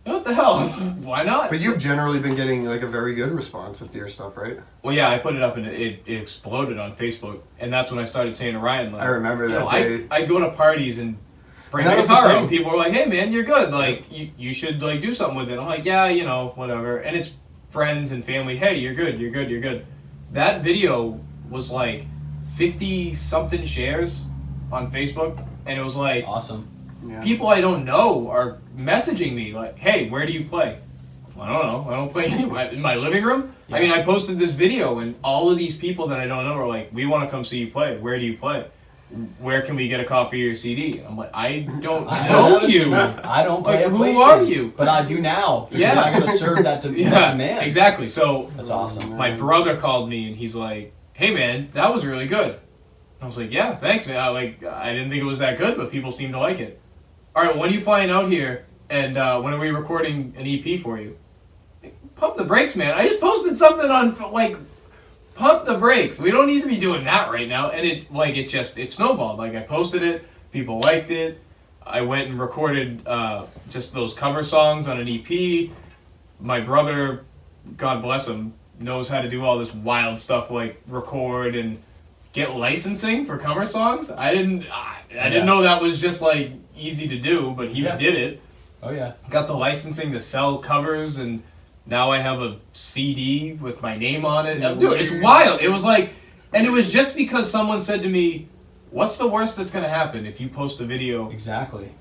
[SPEAKER 1] what the hell? Why not?
[SPEAKER 3] But you've generally been getting like a very good response with your stuff, right?
[SPEAKER 1] Well, yeah, I put it up and it exploded on Facebook, and that's when I started saying to Ryan, like,
[SPEAKER 3] I remember
[SPEAKER 1] you
[SPEAKER 3] that
[SPEAKER 1] know,
[SPEAKER 3] day.
[SPEAKER 1] I'd go to parties and bring
[SPEAKER 3] And
[SPEAKER 1] my
[SPEAKER 3] that was the
[SPEAKER 1] guitar out,
[SPEAKER 3] thing.
[SPEAKER 1] and people were like, "Hey, man, you're good. Like, you should like do something with it." I'm like, "Yeah, you know, whatever." And it's friends and family. Hey, you're good. You're good. You're good. That video was like 50 something shares on Facebook, and it was like
[SPEAKER 2] Awesome.
[SPEAKER 3] Yeah.
[SPEAKER 1] people I don't know are messaging me like, "Hey, where do you play?" Well, I don't know. I don't play anywhere. In my living room? I
[SPEAKER 2] Yeah.
[SPEAKER 1] mean, I posted this video, and all of these people that I don't know are like, "We want to come see you play. Where do you play? Where can we get a copy of your CD?" I'm like, "I don't know you."
[SPEAKER 2] I don't play
[SPEAKER 1] Like,
[SPEAKER 2] at
[SPEAKER 1] who
[SPEAKER 2] places,
[SPEAKER 1] are you?
[SPEAKER 2] But I do now because
[SPEAKER 1] Yeah.
[SPEAKER 2] I gotta serve that, that
[SPEAKER 1] Yeah,
[SPEAKER 2] demand.
[SPEAKER 1] exactly. So
[SPEAKER 2] That's awesome.
[SPEAKER 1] my brother called me, and he's like, "Hey, man, that was really good." I was like, "Yeah, thanks, man. I didn't think it was that good, but people seem to like it." All right, when are you flying out here, and when are we recording an EP for you? Pump the brakes, man. I just posted something on, like, pump the brakes. We don't need to be doing that right now. And it snowballed. Like, I posted it, people liked it. I went and recorded just those cover songs on an EP. My brother, God bless him, knows how to do all this wild stuff like record and get licensing for cover songs. I didn't know that was just like easy to do, but he
[SPEAKER 2] Yeah.
[SPEAKER 1] did it.
[SPEAKER 2] Oh yeah.
[SPEAKER 1] Got the licensing to sell covers, and now I have a CD with my name on it. Dude, it's wild. It was like, and it was just because someone said to me, "What's the worst that's gonna happen if you post a video?"
[SPEAKER 2] Exactly.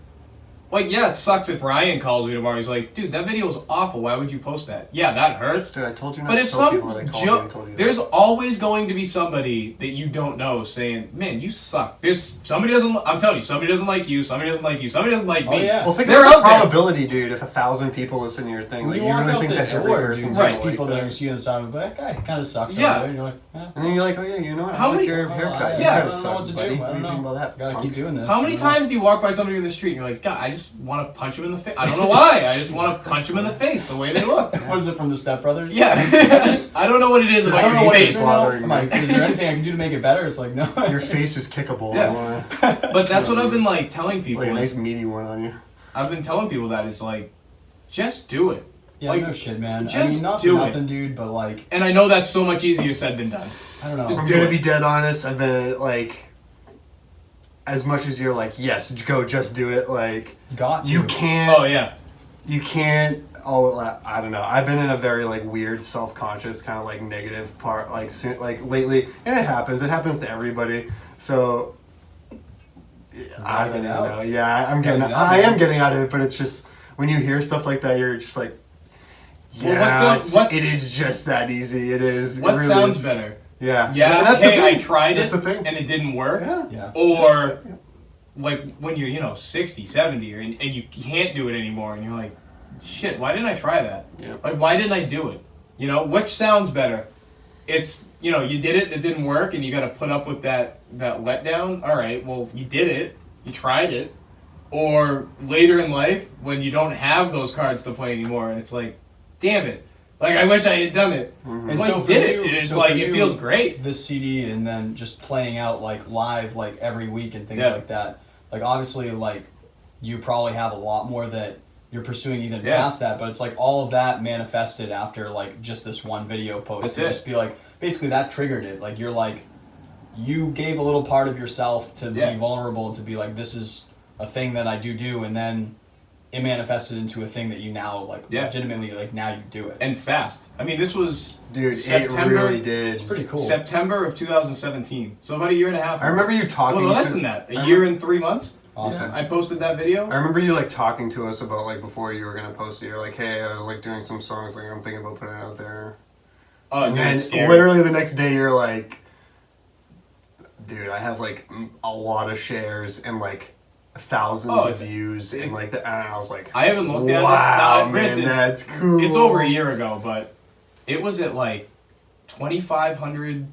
[SPEAKER 1] Like, yeah, it sucks if Ryan calls me tomorrow. He's like, "Dude, that video was awful. Why would you post that?" Yeah, that hurts.
[SPEAKER 3] Dude, I told you not
[SPEAKER 1] But
[SPEAKER 3] to
[SPEAKER 1] if
[SPEAKER 3] tell
[SPEAKER 1] some
[SPEAKER 3] people that I called you and told you that.
[SPEAKER 1] there's always going to be somebody that you don't know saying, "Man, you suck." There's somebody doesn't. I'm telling you, somebody doesn't like you. Somebody doesn't like you. Somebody doesn't like
[SPEAKER 2] Oh,
[SPEAKER 1] me.
[SPEAKER 2] yeah.
[SPEAKER 3] Well, think
[SPEAKER 1] They're
[SPEAKER 3] about
[SPEAKER 1] out
[SPEAKER 3] the
[SPEAKER 1] there.
[SPEAKER 3] probability, dude. If 1,000 people listen to your thing,
[SPEAKER 2] When
[SPEAKER 3] like
[SPEAKER 2] you
[SPEAKER 3] you
[SPEAKER 2] walk
[SPEAKER 3] really
[SPEAKER 2] out
[SPEAKER 3] think
[SPEAKER 2] the
[SPEAKER 3] that every
[SPEAKER 2] door,
[SPEAKER 3] person's
[SPEAKER 2] dude,
[SPEAKER 1] Right.
[SPEAKER 2] there's
[SPEAKER 3] like
[SPEAKER 2] people that
[SPEAKER 3] that.
[SPEAKER 2] are see you on the side, but that guy kind of sucks.
[SPEAKER 1] Yeah.
[SPEAKER 2] Over there. And you're like, eh,
[SPEAKER 3] And then you're like, oh yeah, you know what?
[SPEAKER 1] How
[SPEAKER 3] I like
[SPEAKER 1] many-
[SPEAKER 3] your
[SPEAKER 2] oh,
[SPEAKER 3] haircut.
[SPEAKER 2] I
[SPEAKER 3] You
[SPEAKER 1] Yeah.
[SPEAKER 3] kinda
[SPEAKER 2] don't know
[SPEAKER 3] suck,
[SPEAKER 2] what to do.
[SPEAKER 3] buddy.
[SPEAKER 2] I
[SPEAKER 3] What do
[SPEAKER 2] don't
[SPEAKER 3] you think
[SPEAKER 2] know.
[SPEAKER 3] about that?
[SPEAKER 2] Gotta
[SPEAKER 3] punk?
[SPEAKER 2] keep doing this.
[SPEAKER 1] How many
[SPEAKER 2] you know?
[SPEAKER 1] times do you walk by somebody in the street and you're like, "God, I just want to punch him in the face." I don't know why. I just want to punch him in the face the way they look.
[SPEAKER 2] What is it from the Step Brothers?
[SPEAKER 1] Yeah. Just I don't know what it is about
[SPEAKER 2] I don't know
[SPEAKER 1] your
[SPEAKER 2] what
[SPEAKER 1] face.
[SPEAKER 2] it is.
[SPEAKER 3] bothering
[SPEAKER 2] I'm
[SPEAKER 3] me.
[SPEAKER 2] like, is there anything I can do to make it better? It's like, no.
[SPEAKER 3] Your face is kickable.
[SPEAKER 1] Yeah.
[SPEAKER 3] I wanna,
[SPEAKER 1] But that's what I've been like telling people.
[SPEAKER 3] like a
[SPEAKER 1] is-
[SPEAKER 3] nice meaty one on you.
[SPEAKER 1] I've been telling people that it's like, just do it.
[SPEAKER 2] Yeah,
[SPEAKER 1] Like,
[SPEAKER 2] no shit, man. I
[SPEAKER 1] just
[SPEAKER 2] mean, not
[SPEAKER 1] do
[SPEAKER 2] for
[SPEAKER 1] it.
[SPEAKER 2] nothing, dude, but like,
[SPEAKER 1] And I know that's so much easier said than done.
[SPEAKER 2] I don't know.
[SPEAKER 1] Just
[SPEAKER 3] I'm
[SPEAKER 1] do
[SPEAKER 3] gonna
[SPEAKER 1] it.
[SPEAKER 3] be dead honest. I've been like, as much as you're like, yes, go, just do it. Like,
[SPEAKER 2] Got to.
[SPEAKER 3] you can't.
[SPEAKER 1] Oh yeah.
[SPEAKER 3] You can't. Oh, I don't know. I've been in a very like weird, self-conscious kind of like negative part. Like lately, and it happens. It happens to everybody. So I
[SPEAKER 2] Gotta
[SPEAKER 3] don't
[SPEAKER 2] get
[SPEAKER 3] even
[SPEAKER 2] out.
[SPEAKER 3] know. Yeah, I'm getting.
[SPEAKER 2] Gotta get out,
[SPEAKER 3] I am
[SPEAKER 2] man.
[SPEAKER 3] getting out of it. But it's just when you hear stuff like that, you're just like,
[SPEAKER 1] Well,
[SPEAKER 3] yeah,
[SPEAKER 1] what's up- what-
[SPEAKER 3] it is just that easy. It is. It
[SPEAKER 1] What
[SPEAKER 3] really
[SPEAKER 1] sounds
[SPEAKER 3] is.
[SPEAKER 1] better?
[SPEAKER 3] Yeah.
[SPEAKER 1] Yeah.
[SPEAKER 3] That's the
[SPEAKER 1] Hey, I
[SPEAKER 3] thing.
[SPEAKER 1] tried it
[SPEAKER 3] That's the thing.
[SPEAKER 1] and it didn't work.
[SPEAKER 3] Yeah.
[SPEAKER 2] Yeah.
[SPEAKER 1] Or like when you're 60, 70, and you can't do it anymore, and you're like, shit, why didn't I try that?
[SPEAKER 3] Yeah.
[SPEAKER 1] Like, why didn't I do it? Which sounds better? It's, you did it, it didn't work, and you got to put up with that letdown. All right, well, you did it, you tried it. Or later in life, when you don't have those cards to play anymore, and it's like, damn it. Like, I wish I had done it.
[SPEAKER 3] Mhm.
[SPEAKER 1] And
[SPEAKER 2] so
[SPEAKER 1] like,
[SPEAKER 2] for
[SPEAKER 1] did it.
[SPEAKER 2] you-
[SPEAKER 1] And it's
[SPEAKER 2] so
[SPEAKER 1] like,
[SPEAKER 2] for
[SPEAKER 1] it
[SPEAKER 2] you,
[SPEAKER 1] feels great.
[SPEAKER 2] This CD and then just playing out like live like every week and things
[SPEAKER 1] Yeah.
[SPEAKER 2] like that. Like obviously like you probably have a lot more that you're pursuing even
[SPEAKER 1] Yeah.
[SPEAKER 2] past that, but it's like all of that manifested after like just this one video post.
[SPEAKER 1] That's
[SPEAKER 2] to
[SPEAKER 1] it.
[SPEAKER 2] just be like basically that triggered it. Like you're like you gave a little part of yourself to
[SPEAKER 1] Yeah.
[SPEAKER 2] be vulnerable, to be like this is a thing that I do, and then it manifested into a thing that you now like
[SPEAKER 1] Yeah.
[SPEAKER 2] legitimately like now you do it.
[SPEAKER 1] And fast. I mean, this was
[SPEAKER 3] Dude,
[SPEAKER 1] September-
[SPEAKER 3] it really did.
[SPEAKER 2] It's pretty cool.
[SPEAKER 1] September of 2017. So about a year and a half.
[SPEAKER 3] I remember you talking.
[SPEAKER 1] Well, less
[SPEAKER 3] to,
[SPEAKER 1] than that.
[SPEAKER 3] I
[SPEAKER 1] A year and 3 months.
[SPEAKER 2] Awesome.
[SPEAKER 1] I posted that video.
[SPEAKER 3] I remember you like talking to us about like before you were gonna post it. You're like, hey, I was like doing some songs. Like I'm thinking about putting it out there.
[SPEAKER 1] Oh,
[SPEAKER 3] And
[SPEAKER 1] dude,
[SPEAKER 3] then
[SPEAKER 1] it's scary.
[SPEAKER 3] literally the next day, you're like, dude, I have like a lot of shares and like thousands
[SPEAKER 1] Oh,
[SPEAKER 3] of
[SPEAKER 1] it's-
[SPEAKER 3] views and like and I was like,
[SPEAKER 1] I haven't looked at it.
[SPEAKER 3] wow,
[SPEAKER 1] Now,
[SPEAKER 3] man,
[SPEAKER 1] granted,
[SPEAKER 3] that's cool.
[SPEAKER 1] It's over a year ago, but it was at like 2,500.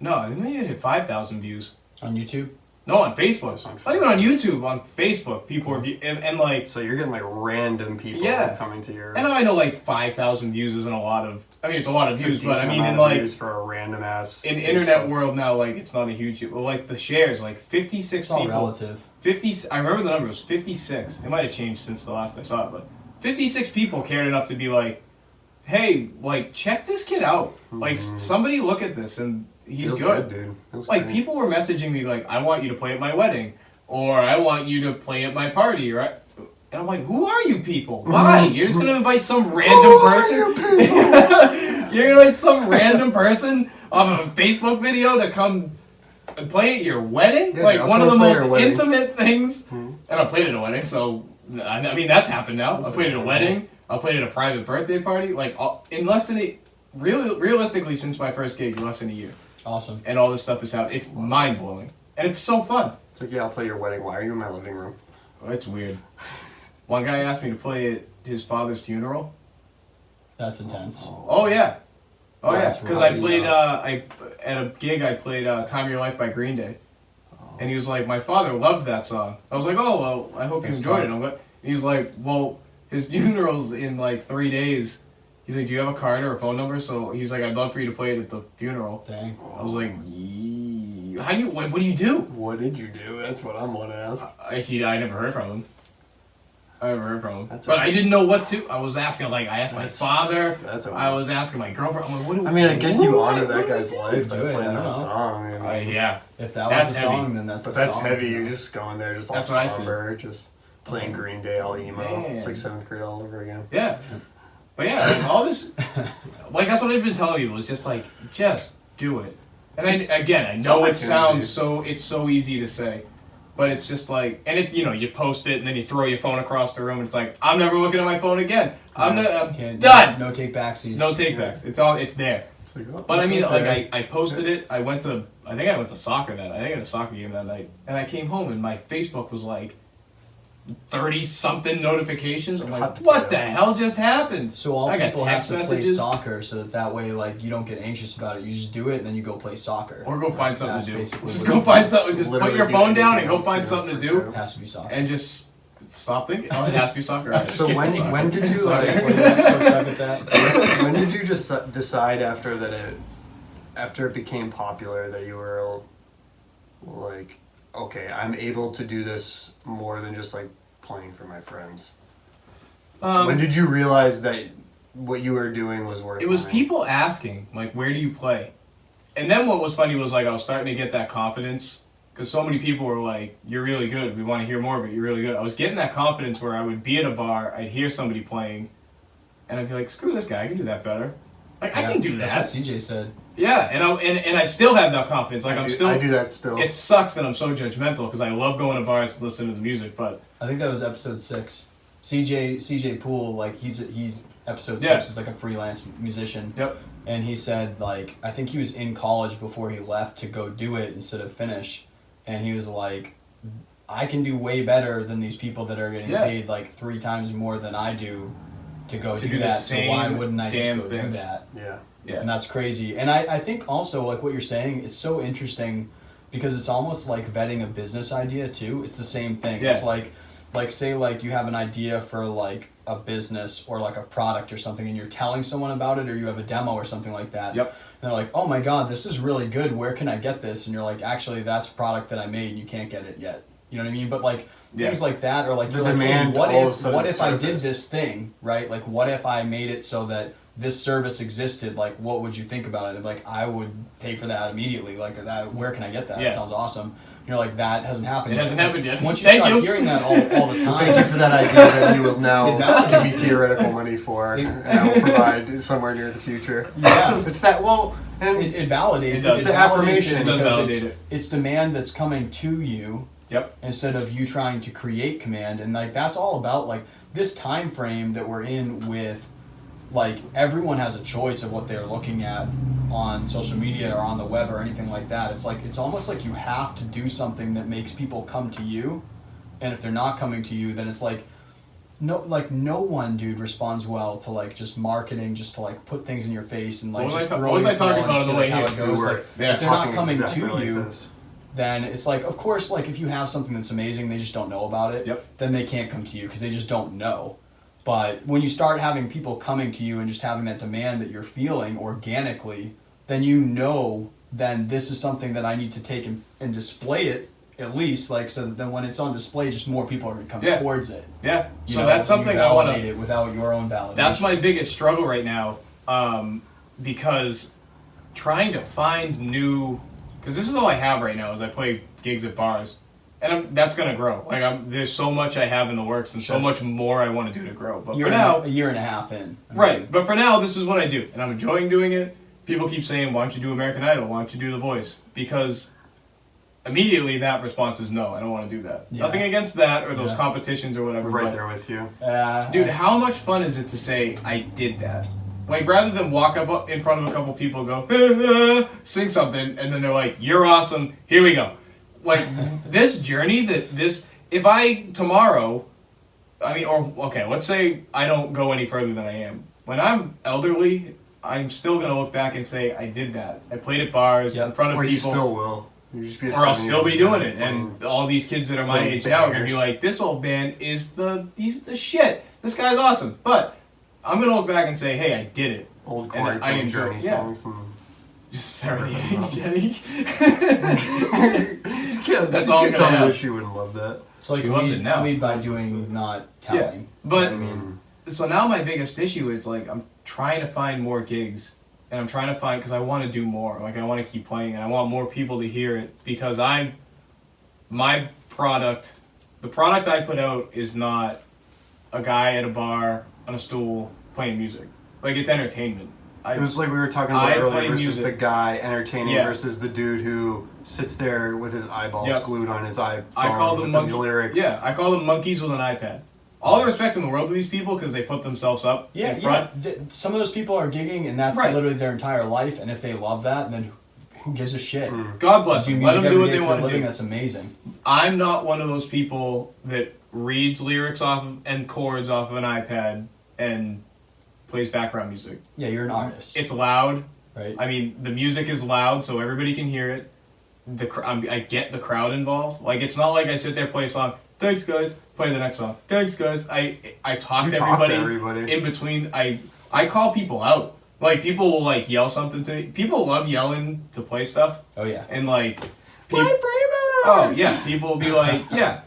[SPEAKER 1] No, I think it hit 5,000 views.
[SPEAKER 2] On YouTube?
[SPEAKER 1] No, on Facebook.
[SPEAKER 3] It's on
[SPEAKER 1] Not even on YouTube. On Facebook, people were and like.
[SPEAKER 3] So you're getting like random people
[SPEAKER 1] Yeah.
[SPEAKER 3] coming to your.
[SPEAKER 1] And I know like 5,000 views isn't a lot of. I mean, it's a lot of
[SPEAKER 3] it's a
[SPEAKER 1] views, but I
[SPEAKER 3] decent
[SPEAKER 1] mean,
[SPEAKER 3] amount
[SPEAKER 1] in
[SPEAKER 3] of
[SPEAKER 1] like
[SPEAKER 3] views for a random ass.
[SPEAKER 1] in
[SPEAKER 3] Facebook.
[SPEAKER 1] internet world now, like it's not a huge. Well, like the shares, like 56
[SPEAKER 2] It's all
[SPEAKER 1] people.
[SPEAKER 2] relative.
[SPEAKER 1] 50. I remember the number was 56. It might have changed since the last I saw it, but 56 people cared enough to be like, "Hey, like check this kid out. Like somebody look at this, and he's
[SPEAKER 3] Feels
[SPEAKER 1] good."
[SPEAKER 3] dude. Feels
[SPEAKER 1] Like
[SPEAKER 3] great.
[SPEAKER 1] people were messaging me like, "I want you to play at my wedding," or "I want you to play at my party," right? And I'm like, "Who are you people? Why? You're just gonna invite some random person? You're gonna invite some random person off of a Facebook video to come and play at your wedding?
[SPEAKER 3] Yeah,
[SPEAKER 1] like
[SPEAKER 3] I'll
[SPEAKER 1] one of the
[SPEAKER 3] come play
[SPEAKER 1] most
[SPEAKER 3] your wedding.
[SPEAKER 1] intimate things." And I played at a wedding, so I mean that's happened now. I played at a wedding. I played at a private birthday party. Like in less than realistically, since my first gig, in less than a year,
[SPEAKER 2] Awesome.
[SPEAKER 1] and all this stuff is happening. It's mind blowing, and it's so fun.
[SPEAKER 3] It's like, yeah, I'll play your wedding. Why are you in my living room?
[SPEAKER 1] Oh, it's weird. One guy asked me to play at his father's funeral.
[SPEAKER 2] That's intense.
[SPEAKER 1] Oh yeah, oh yeah,
[SPEAKER 2] That's
[SPEAKER 1] because I
[SPEAKER 2] really
[SPEAKER 1] played.
[SPEAKER 2] tough.
[SPEAKER 1] I at a gig I played "Time of Your Life" by Green Day, and he was like, "My father loved that song." I was like, "Oh well, I hope you
[SPEAKER 2] That's
[SPEAKER 1] enjoyed
[SPEAKER 2] tough.
[SPEAKER 1] it." I'm like, he was like, "Well, his funeral's in like 3 days." He's like, "Do you have a card or a phone number?" So he's like, "I'd love for you to play it at the funeral."
[SPEAKER 2] Dang.
[SPEAKER 1] I was like, "How do you? What do you do?"
[SPEAKER 3] What did you do? That's what I'm gonna ask.
[SPEAKER 1] I never heard from him. I never heard from him.
[SPEAKER 3] That's
[SPEAKER 1] But
[SPEAKER 3] okay.
[SPEAKER 1] I didn't know what to. I was asking, like, I asked my
[SPEAKER 3] That's-
[SPEAKER 1] father.
[SPEAKER 3] that's okay.
[SPEAKER 1] I was asking my girlfriend. I'm like, what do
[SPEAKER 3] I mean, I guess
[SPEAKER 1] what
[SPEAKER 3] you
[SPEAKER 1] do I-
[SPEAKER 3] honor that
[SPEAKER 1] what do I
[SPEAKER 3] guy's
[SPEAKER 1] do?
[SPEAKER 3] life by
[SPEAKER 2] Do it,
[SPEAKER 3] playing
[SPEAKER 2] I don't
[SPEAKER 3] that
[SPEAKER 2] know.
[SPEAKER 3] song. And,
[SPEAKER 1] Yeah.
[SPEAKER 2] If that
[SPEAKER 1] That's
[SPEAKER 2] was the
[SPEAKER 1] heavy.
[SPEAKER 2] song, then that's
[SPEAKER 3] but
[SPEAKER 2] the
[SPEAKER 3] that's
[SPEAKER 2] song.
[SPEAKER 3] heavy. You're just going there, just all
[SPEAKER 1] That's what I see.
[SPEAKER 3] somber. Just playing Green Day all emo.
[SPEAKER 1] Man.
[SPEAKER 3] It's like 7th grade all over again.
[SPEAKER 1] Yeah. But yeah, all this, like that's what I've been telling people. Is just like, just do it. And I know it sounds it's so easy to say, but it's just like, and it, you post it and then you throw your phone across the room and it's like, I'm never looking at my phone again. I'm done.
[SPEAKER 2] No take backsies.
[SPEAKER 1] No take backs. It's there.
[SPEAKER 3] It's like, oh,
[SPEAKER 1] But I mean,
[SPEAKER 3] it's
[SPEAKER 1] like I posted it. I went to soccer that. I think I had a soccer game that night, and I came home and my Facebook was like 30-something notifications. I'm like, what the hell just happened?
[SPEAKER 2] So all
[SPEAKER 1] I got
[SPEAKER 2] people have
[SPEAKER 1] text
[SPEAKER 2] to play
[SPEAKER 1] messages.
[SPEAKER 2] soccer, so that way, like, you don't get anxious about it. You just do it, and then you go play soccer.
[SPEAKER 1] Or go find something
[SPEAKER 2] That's
[SPEAKER 1] to do.
[SPEAKER 2] basically
[SPEAKER 1] Just
[SPEAKER 2] what
[SPEAKER 1] go
[SPEAKER 2] you
[SPEAKER 1] find
[SPEAKER 2] do.
[SPEAKER 1] something. Just put
[SPEAKER 3] Literally
[SPEAKER 1] your
[SPEAKER 3] do
[SPEAKER 1] phone down and
[SPEAKER 3] anything
[SPEAKER 1] go
[SPEAKER 3] else,
[SPEAKER 1] find something to do,
[SPEAKER 2] It has to be soccer.
[SPEAKER 1] and just stop thinking. Oh, it has to be soccer. All right, just
[SPEAKER 3] So
[SPEAKER 1] kidding,
[SPEAKER 3] when
[SPEAKER 1] soccer.
[SPEAKER 3] when did you
[SPEAKER 1] Soccer.
[SPEAKER 3] like when did you just decide after it became popular that you were like, okay, I'm able to do this more than just like playing for my friends? When did you realize that what you were doing was worth
[SPEAKER 1] It was
[SPEAKER 3] money?
[SPEAKER 1] people asking, like, where do you play? And then what was funny was, like, I was starting to get that confidence because so many people were like, you're really good. We want to hear more, but you're really good. I was getting that confidence where I would be at a bar, I'd hear somebody playing, and I'd be like, screw this guy, I can do that better. Like, I can do that.
[SPEAKER 2] That's what CJ said.
[SPEAKER 1] Yeah, and I still have that confidence. Like,
[SPEAKER 3] I do that still.
[SPEAKER 1] It sucks that I'm so judgmental because I love going to bars to listen to the music, but
[SPEAKER 2] I think that was episode 6. CJ Poole, like he's episode
[SPEAKER 1] Yeah.
[SPEAKER 2] 6 is like a freelance musician.
[SPEAKER 1] yep.
[SPEAKER 2] And he said, like, I think he was in college before he left to go do it instead of finish. And he was like, I can do way better than these people that are getting
[SPEAKER 1] Yeah.
[SPEAKER 2] paid like 3 times more than I do to go
[SPEAKER 1] To
[SPEAKER 2] do
[SPEAKER 1] do the
[SPEAKER 2] that. So why
[SPEAKER 1] same
[SPEAKER 2] wouldn't I just
[SPEAKER 1] damn
[SPEAKER 2] go
[SPEAKER 1] thing.
[SPEAKER 2] do that?
[SPEAKER 3] Yeah.
[SPEAKER 1] Yeah.
[SPEAKER 2] And that's crazy. And I think also, like what you're saying, it's so interesting because it's almost like vetting a business idea too. It's the same thing.
[SPEAKER 1] Yeah.
[SPEAKER 2] It's like say like you have an idea for like a business or like a product or something and you're telling someone about it or you have a demo or something like that.
[SPEAKER 1] Yep.
[SPEAKER 2] And they're like, oh my God, this is really good. Where can I get this? And you're like, actually, that's a product that I made and you can't get it yet. You know what I mean? But like
[SPEAKER 1] Yeah.
[SPEAKER 2] things like that or like,
[SPEAKER 3] The
[SPEAKER 2] you're like, hey,
[SPEAKER 3] demand
[SPEAKER 2] what
[SPEAKER 3] all of a
[SPEAKER 2] if
[SPEAKER 3] sudden
[SPEAKER 2] I did
[SPEAKER 3] surfaced.
[SPEAKER 2] this thing, right? Like what if I made it so that this service existed, like what would you think about it? And like I would pay for that immediately. Like that, where can I get that?
[SPEAKER 1] Yeah.
[SPEAKER 2] It sounds awesome. And you're like, that hasn't happened
[SPEAKER 1] It
[SPEAKER 2] yet.
[SPEAKER 1] hasn't happened yet.
[SPEAKER 2] Once you
[SPEAKER 1] Thank
[SPEAKER 2] start
[SPEAKER 1] you.
[SPEAKER 2] hearing that all the time.
[SPEAKER 3] Thank you for that idea that you will now
[SPEAKER 2] It validates
[SPEAKER 3] give me
[SPEAKER 2] it.
[SPEAKER 3] theoretical money for, and I will provide somewhere near the future.
[SPEAKER 2] Yeah.
[SPEAKER 3] It's that, well, and
[SPEAKER 2] It validates
[SPEAKER 1] It does.
[SPEAKER 2] it.
[SPEAKER 1] It's the
[SPEAKER 2] validates
[SPEAKER 3] affirmation.
[SPEAKER 2] it
[SPEAKER 1] It does
[SPEAKER 2] because
[SPEAKER 1] validate
[SPEAKER 2] it's,
[SPEAKER 1] it.
[SPEAKER 2] it's demand that's coming to you
[SPEAKER 1] Yep.
[SPEAKER 2] instead of you trying to create command. And like that's all about like this time frame that we're in with like everyone has a choice of what they're looking at on social media or on the web or anything like that. It's like it's almost like you have to do something that makes people come to you, and if they're not coming to you, then it's like no one, dude, responds well to like just marketing, just to like put things in your face and like
[SPEAKER 1] What was
[SPEAKER 2] just
[SPEAKER 1] I ta-
[SPEAKER 2] throw
[SPEAKER 1] what was
[SPEAKER 2] your
[SPEAKER 1] I talking
[SPEAKER 2] phone and
[SPEAKER 1] about on
[SPEAKER 2] see,
[SPEAKER 1] the
[SPEAKER 2] like,
[SPEAKER 1] way
[SPEAKER 2] how
[SPEAKER 1] here?
[SPEAKER 2] it goes.
[SPEAKER 3] we were
[SPEAKER 2] Like, if they're not
[SPEAKER 3] talking
[SPEAKER 2] coming
[SPEAKER 3] exactly
[SPEAKER 2] to
[SPEAKER 3] like
[SPEAKER 2] you,
[SPEAKER 3] this.
[SPEAKER 2] then it's like, of course, like if you have something that's amazing, they just don't know about it.
[SPEAKER 1] Yep.
[SPEAKER 2] Then they can't come to you because they just don't know. But when you start having people coming to you and just having that demand that you're feeling organically, then you know then this is something that I need to take and display it at least, like so that then when it's on display, just more people are going to come
[SPEAKER 1] Yeah.
[SPEAKER 2] towards it.
[SPEAKER 1] Yeah.
[SPEAKER 2] You
[SPEAKER 1] So
[SPEAKER 2] know,
[SPEAKER 1] that's
[SPEAKER 2] you
[SPEAKER 1] something I want
[SPEAKER 2] validate
[SPEAKER 1] to.
[SPEAKER 2] it without your own validation.
[SPEAKER 1] That's my biggest struggle right now, because trying to find new, because this is all I have right now is I play gigs at bars, and that's gonna grow. Like there's so much I have in the works and so
[SPEAKER 2] Sure.
[SPEAKER 1] much more I want to do to grow. But
[SPEAKER 2] You're
[SPEAKER 1] for now,
[SPEAKER 2] a year and a half in. I mean,
[SPEAKER 1] right. But for now, this is what I do, and I'm enjoying doing it. People keep saying, "Why don't you do American Idol? Why don't you do The Voice?" Because immediately that response is no. I don't want to do that.
[SPEAKER 2] Yeah.
[SPEAKER 1] Nothing against that or those
[SPEAKER 2] Yeah.
[SPEAKER 1] competitions or whatever.
[SPEAKER 3] Right
[SPEAKER 1] but-
[SPEAKER 3] there with you.
[SPEAKER 1] Dude, how much fun is it to say I did that? Like rather than walk up in front of a couple people and go sing something and then they're like, "You're awesome. Here we go." Like this journey if I tomorrow, let's say I don't go any further than I am. When I'm elderly, I'm still gonna look back and say I did that. I played at bars in front of
[SPEAKER 3] Or you
[SPEAKER 1] people.
[SPEAKER 3] still will. You just be a
[SPEAKER 1] Or I'll still be
[SPEAKER 3] 7-year-old
[SPEAKER 1] doing it, and
[SPEAKER 3] playing-
[SPEAKER 1] all these kids that are my
[SPEAKER 3] playing
[SPEAKER 1] age now are gonna be
[SPEAKER 3] bangers.
[SPEAKER 1] like, "This old man he's the shit. This guy's awesome." But I'm gonna look back and say, "Hey, I did it."
[SPEAKER 3] old
[SPEAKER 1] and
[SPEAKER 3] Corey
[SPEAKER 1] I
[SPEAKER 3] playing
[SPEAKER 1] enjoy-
[SPEAKER 3] Journey
[SPEAKER 1] yeah.
[SPEAKER 3] songs. And
[SPEAKER 1] Just serenading Jenny.
[SPEAKER 3] yeah,
[SPEAKER 1] That's
[SPEAKER 3] you
[SPEAKER 1] all
[SPEAKER 3] can't
[SPEAKER 1] I'm
[SPEAKER 3] tell
[SPEAKER 1] gonna
[SPEAKER 3] me
[SPEAKER 1] have.
[SPEAKER 3] that she wouldn't love that.
[SPEAKER 2] So like
[SPEAKER 1] She loves it now.
[SPEAKER 2] lead by
[SPEAKER 3] That's
[SPEAKER 2] doing,
[SPEAKER 3] what's
[SPEAKER 2] not telling.
[SPEAKER 1] But
[SPEAKER 2] You know what I mean?
[SPEAKER 1] so now my biggest issue is like I'm trying to find more gigs, and I'm trying to find because I want to do more. Like I want to keep playing, and I want more people to hear it because my product, the product I put out is not a guy at a bar on a stool playing music. Like, it's entertainment.
[SPEAKER 3] It was like we were talking about
[SPEAKER 1] I
[SPEAKER 3] earlier
[SPEAKER 1] play
[SPEAKER 3] versus
[SPEAKER 1] music.
[SPEAKER 3] the guy entertaining
[SPEAKER 1] Yeah.
[SPEAKER 3] versus the dude who sits there with his eyeballs
[SPEAKER 1] Yep.
[SPEAKER 3] glued on his iPhone
[SPEAKER 1] I call them
[SPEAKER 3] with the lyrics.
[SPEAKER 1] Yeah, I call them monkeys with an iPad. All the respect in the world to these people because they put themselves up in front.
[SPEAKER 2] Some of those people are gigging, and that's
[SPEAKER 1] Right.
[SPEAKER 2] literally their entire life. And if they love that, then who gives a shit?
[SPEAKER 1] God bless
[SPEAKER 2] Do
[SPEAKER 1] them.
[SPEAKER 2] music
[SPEAKER 1] Let them
[SPEAKER 2] every
[SPEAKER 1] do what
[SPEAKER 2] day
[SPEAKER 1] they
[SPEAKER 2] for a
[SPEAKER 1] want to
[SPEAKER 2] living,
[SPEAKER 1] do.
[SPEAKER 2] That's amazing.
[SPEAKER 1] I'm not one of those people that reads lyrics off of, and chords off of an iPad and plays background music.
[SPEAKER 2] Yeah, you're an artist,
[SPEAKER 1] It's loud.
[SPEAKER 2] right?
[SPEAKER 1] I mean, the music is loud, so everybody can hear it. I get the crowd involved. Like, it's not like I sit there, play a song, thanks guys, play the next song, thanks guys. I talk to everybody in between. I call people out. Like, people will like yell something to me. People love yelling to play stuff,
[SPEAKER 2] Oh yeah.
[SPEAKER 1] and like,
[SPEAKER 2] Play
[SPEAKER 1] peop-
[SPEAKER 2] Freebird!
[SPEAKER 1] oh yeah, people will be like, yeah,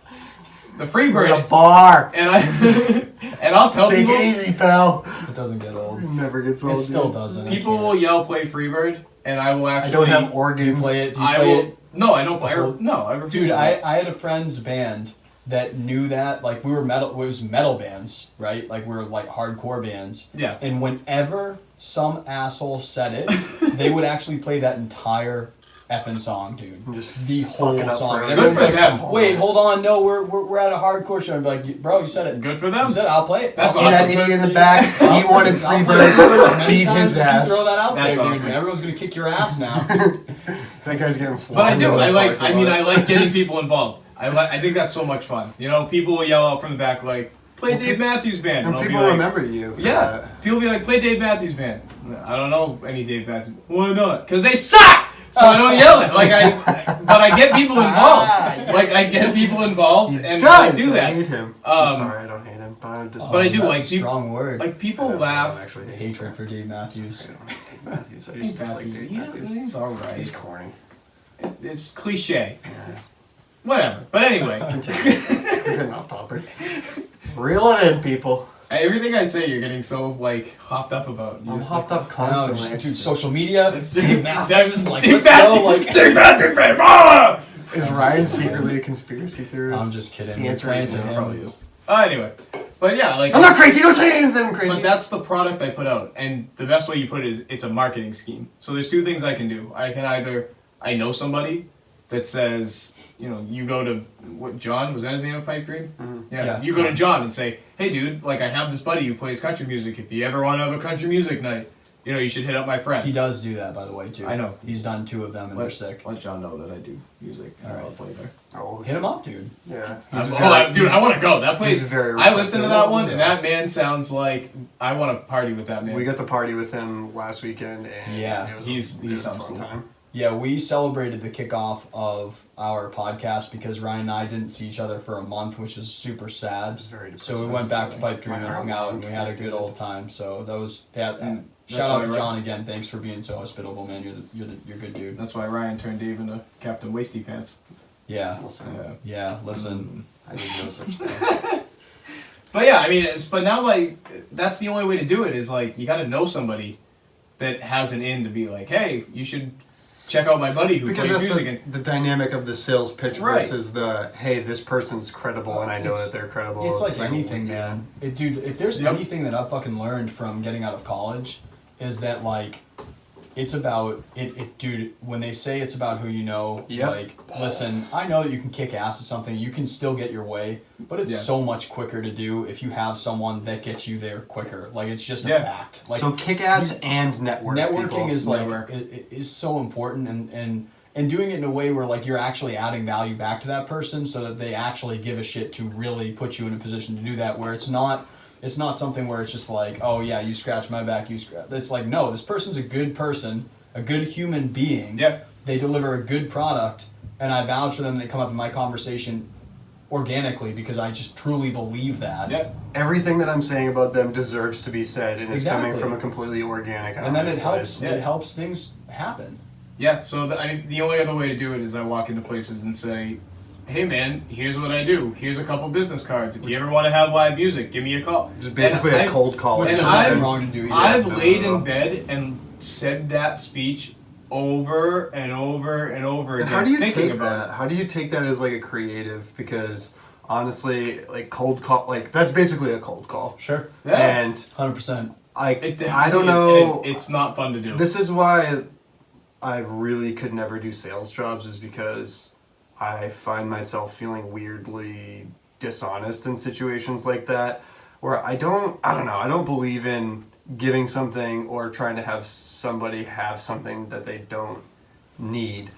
[SPEAKER 1] the
[SPEAKER 3] We're
[SPEAKER 1] Freebird,
[SPEAKER 3] at a bar.
[SPEAKER 1] and I and I'll tell
[SPEAKER 3] Take
[SPEAKER 1] people.
[SPEAKER 3] it easy, pal.
[SPEAKER 2] It doesn't get old.
[SPEAKER 3] It never gets old.
[SPEAKER 2] It still
[SPEAKER 3] dude.
[SPEAKER 2] doesn't.
[SPEAKER 1] People will yell, play Freebird, and I will
[SPEAKER 3] I
[SPEAKER 1] actually.
[SPEAKER 3] don't have
[SPEAKER 2] Do you
[SPEAKER 3] organs.
[SPEAKER 2] play it? Do you
[SPEAKER 1] I
[SPEAKER 2] play
[SPEAKER 1] will.
[SPEAKER 2] it?
[SPEAKER 1] No, I don't play.
[SPEAKER 2] The whole-
[SPEAKER 1] No, I refuse.
[SPEAKER 2] Dude,
[SPEAKER 1] to play.
[SPEAKER 2] I had a friend's band that knew that. Like, we were metal. It was metal bands, right? Like, we were like hardcore bands.
[SPEAKER 1] Yeah.
[SPEAKER 2] And whenever some asshole said it, they would actually play that entire effing song, dude.
[SPEAKER 3] Just
[SPEAKER 2] The whole
[SPEAKER 3] fucking up
[SPEAKER 2] song.
[SPEAKER 3] for
[SPEAKER 2] And
[SPEAKER 3] it.
[SPEAKER 1] Good
[SPEAKER 2] everyone's
[SPEAKER 1] for
[SPEAKER 2] like,
[SPEAKER 1] them.
[SPEAKER 2] Wait, hold on. No, we're at a hardcore show. I'd be like, bro, you said it.
[SPEAKER 1] Good for
[SPEAKER 2] You
[SPEAKER 1] them.
[SPEAKER 2] said it. I'll play it.
[SPEAKER 1] That's
[SPEAKER 3] See
[SPEAKER 2] I'll
[SPEAKER 3] that
[SPEAKER 1] awesome.
[SPEAKER 3] idiot in the back? He wanted
[SPEAKER 2] I'll
[SPEAKER 3] Freebird.
[SPEAKER 2] play it as many
[SPEAKER 3] Beat
[SPEAKER 2] times
[SPEAKER 3] his
[SPEAKER 2] as you
[SPEAKER 3] ass.
[SPEAKER 2] throw that out
[SPEAKER 1] That's
[SPEAKER 2] there,
[SPEAKER 1] awesome.
[SPEAKER 2] dude. Everyone's gonna kick your ass now.
[SPEAKER 3] That guy's getting flagged.
[SPEAKER 1] But I do.
[SPEAKER 3] in the
[SPEAKER 1] I like.
[SPEAKER 3] parking
[SPEAKER 1] I mean,
[SPEAKER 3] lot.
[SPEAKER 1] I like getting people involved. I think that's so much fun. You know, people will yell out from the back like, "Play
[SPEAKER 3] Well,
[SPEAKER 1] Dave Matthews Band,"
[SPEAKER 3] And
[SPEAKER 1] I'll be
[SPEAKER 3] people
[SPEAKER 1] like,
[SPEAKER 3] remember you. For
[SPEAKER 1] Yeah.
[SPEAKER 3] that.
[SPEAKER 1] People be like, "Play Dave Matthews Band." I don't know any Dave Matthews. Why not? Because they suck. So I don't yell it. But I get people involved. Like, I get people involved, and I do
[SPEAKER 3] I
[SPEAKER 1] that.
[SPEAKER 3] hate him.
[SPEAKER 1] Um,
[SPEAKER 3] I'm sorry, I don't hate him. But I just.
[SPEAKER 1] But I do,
[SPEAKER 2] That's
[SPEAKER 1] like,
[SPEAKER 2] a strong word.
[SPEAKER 1] Like, people
[SPEAKER 3] I don't
[SPEAKER 1] laugh.
[SPEAKER 3] actually hate
[SPEAKER 2] Hatred for Dave Matthews.
[SPEAKER 3] I don't hate Dave Matthews. I just dislike Dave
[SPEAKER 1] Yeah,
[SPEAKER 3] Matthews.
[SPEAKER 1] he's all right.
[SPEAKER 3] He's corny.
[SPEAKER 1] It's cliche.
[SPEAKER 3] Yes.
[SPEAKER 1] Whatever. But anyway,
[SPEAKER 3] We're getting off topic. Reel it in, people.
[SPEAKER 1] everything I say, you're getting so like hopped up about. You're
[SPEAKER 3] I'm
[SPEAKER 1] just
[SPEAKER 3] hopped
[SPEAKER 1] like,
[SPEAKER 3] up
[SPEAKER 2] I know,
[SPEAKER 3] constantly.
[SPEAKER 2] just dude, social media.
[SPEAKER 1] It's
[SPEAKER 2] Dave Matthews. Like, let's
[SPEAKER 1] Matthews,
[SPEAKER 2] go. Like,
[SPEAKER 1] Dave Matthews, ah!
[SPEAKER 3] Is Ryan secretly a conspiracy theorist?
[SPEAKER 2] I'm just kidding.
[SPEAKER 3] The
[SPEAKER 2] We're
[SPEAKER 3] answer
[SPEAKER 2] playing
[SPEAKER 3] is
[SPEAKER 2] to
[SPEAKER 3] no.
[SPEAKER 2] him.
[SPEAKER 1] Probably is. Anyway, but yeah, like
[SPEAKER 3] I'm not crazy. Don't say anything crazy.
[SPEAKER 1] But that's the product I put out, and the best way you put it is it's a marketing scheme. So there's two things I can do. I can either I know somebody that says, you know, you go to what John was that his name of Pipe Dream?
[SPEAKER 3] Mhm.
[SPEAKER 2] Yeah.
[SPEAKER 1] You go to John and say, hey dude, like I have this buddy who plays country music. If you ever want to have a country music night, you know, you should hit up my friend.
[SPEAKER 2] He does do that, by the way, too.
[SPEAKER 1] I know.
[SPEAKER 2] He's done 2 of them, and they're sick.
[SPEAKER 1] Let John know that I do music. And
[SPEAKER 2] All right.
[SPEAKER 1] I'll play there.
[SPEAKER 3] Oh,
[SPEAKER 2] Hit him up, dude.
[SPEAKER 3] yeah.
[SPEAKER 1] Dude, I want to go. That place.
[SPEAKER 3] he's very
[SPEAKER 1] I listened to
[SPEAKER 3] receptive.
[SPEAKER 1] that one, and that man sounds like I want to party with that man.
[SPEAKER 3] We got to party with him last weekend, and
[SPEAKER 2] Yeah,
[SPEAKER 3] it was
[SPEAKER 1] he
[SPEAKER 3] it was a
[SPEAKER 1] sounds
[SPEAKER 3] fun
[SPEAKER 1] cool.
[SPEAKER 3] time.
[SPEAKER 2] Yeah, we celebrated the kickoff of our podcast because Ryan and I didn't see each other for a month, which is super sad.
[SPEAKER 3] It was very
[SPEAKER 2] So we
[SPEAKER 3] depressing.
[SPEAKER 2] went back to Pipe Dream
[SPEAKER 3] My
[SPEAKER 2] and hung
[SPEAKER 3] heart
[SPEAKER 2] out, and we had a
[SPEAKER 3] went
[SPEAKER 2] good old time. So that was that.
[SPEAKER 1] And
[SPEAKER 2] Shout out
[SPEAKER 1] that's
[SPEAKER 2] to
[SPEAKER 1] why
[SPEAKER 2] John again. Thanks for being so hospitable, man. You're a good dude.
[SPEAKER 1] That's why Ryan turned Dave into Captain Wasty Pants.
[SPEAKER 2] Yeah,
[SPEAKER 3] Listen,
[SPEAKER 1] Yeah.
[SPEAKER 2] yeah. Listen,
[SPEAKER 3] I did no such thing.
[SPEAKER 1] But yeah, I mean, but now like that's the only way to do it is like you got to know somebody that has an in to be like, hey, you should check out my buddy who
[SPEAKER 3] Because
[SPEAKER 1] plays
[SPEAKER 3] that's
[SPEAKER 1] music.
[SPEAKER 3] the dynamic of the sales pitch
[SPEAKER 1] Right.
[SPEAKER 3] versus the, hey, this person's credible and I know
[SPEAKER 2] It's-
[SPEAKER 3] that they're credible.
[SPEAKER 2] it's like
[SPEAKER 3] like,
[SPEAKER 2] anything, man. Dude, if there's
[SPEAKER 1] Yep.
[SPEAKER 2] anything that I've fucking learned from getting out of college, is that like, it's about it. Dude, when they say it's about who you know,
[SPEAKER 3] Yep.
[SPEAKER 2] like, listen, I know that you can kick ass at something, you can still get your way, but it's
[SPEAKER 1] Yeah.
[SPEAKER 2] so much quicker to do if you have someone that gets you there quicker. Like, it's just a
[SPEAKER 1] Yeah.
[SPEAKER 2] fact. Like,
[SPEAKER 3] so kick ass and network.
[SPEAKER 2] networking
[SPEAKER 3] people.
[SPEAKER 2] is like
[SPEAKER 1] Network.
[SPEAKER 2] it is so important, and doing it in a way where like you're actually adding value back to that person so that they actually give a shit to really put you in a position to do that, where it's not something where it's just like, oh yeah, you scratch my back, you scratch. It's like, no, this person's a good person, a good human being.
[SPEAKER 1] Yeah.
[SPEAKER 2] They deliver a good product, and I vouch for them. They come up in my conversation organically because I just truly believe that.
[SPEAKER 1] Yeah.
[SPEAKER 3] Everything that I'm saying about them deserves to be said, and it's coming
[SPEAKER 2] Exactly.
[SPEAKER 3] from a completely organic and
[SPEAKER 2] And then
[SPEAKER 3] honest
[SPEAKER 2] it helps.
[SPEAKER 3] place.
[SPEAKER 1] Yeah.
[SPEAKER 2] It helps things happen.
[SPEAKER 1] Yeah, so the only other way to do it is I walk into places and say, hey man, here's what I do. Here's a couple business cards. If you ever want to have live music, give me a call.
[SPEAKER 3] Just basically
[SPEAKER 1] And
[SPEAKER 3] a cold call.
[SPEAKER 2] Which
[SPEAKER 1] and
[SPEAKER 2] is
[SPEAKER 3] It's just
[SPEAKER 1] I've-
[SPEAKER 2] nothing wrong to do either.
[SPEAKER 1] I've
[SPEAKER 3] No,
[SPEAKER 1] laid
[SPEAKER 3] no, no.
[SPEAKER 1] in bed and said that speech over and over and over
[SPEAKER 3] And
[SPEAKER 1] again,
[SPEAKER 3] how do you
[SPEAKER 1] thinking
[SPEAKER 3] take
[SPEAKER 1] about
[SPEAKER 3] that? How do you take that as like a creative? Because honestly, like cold call, like that's basically a cold call.
[SPEAKER 2] Sure.
[SPEAKER 1] Yeah.
[SPEAKER 3] And
[SPEAKER 2] 100%.
[SPEAKER 3] I
[SPEAKER 1] It
[SPEAKER 3] I don't
[SPEAKER 1] definitely is,
[SPEAKER 3] know.
[SPEAKER 1] and it's not fun to do.
[SPEAKER 3] This is why I really could never do sales jobs, is because I find myself feeling weirdly dishonest in situations like that, where I don't know, I don't believe in giving something or trying to have somebody have something that they don't need.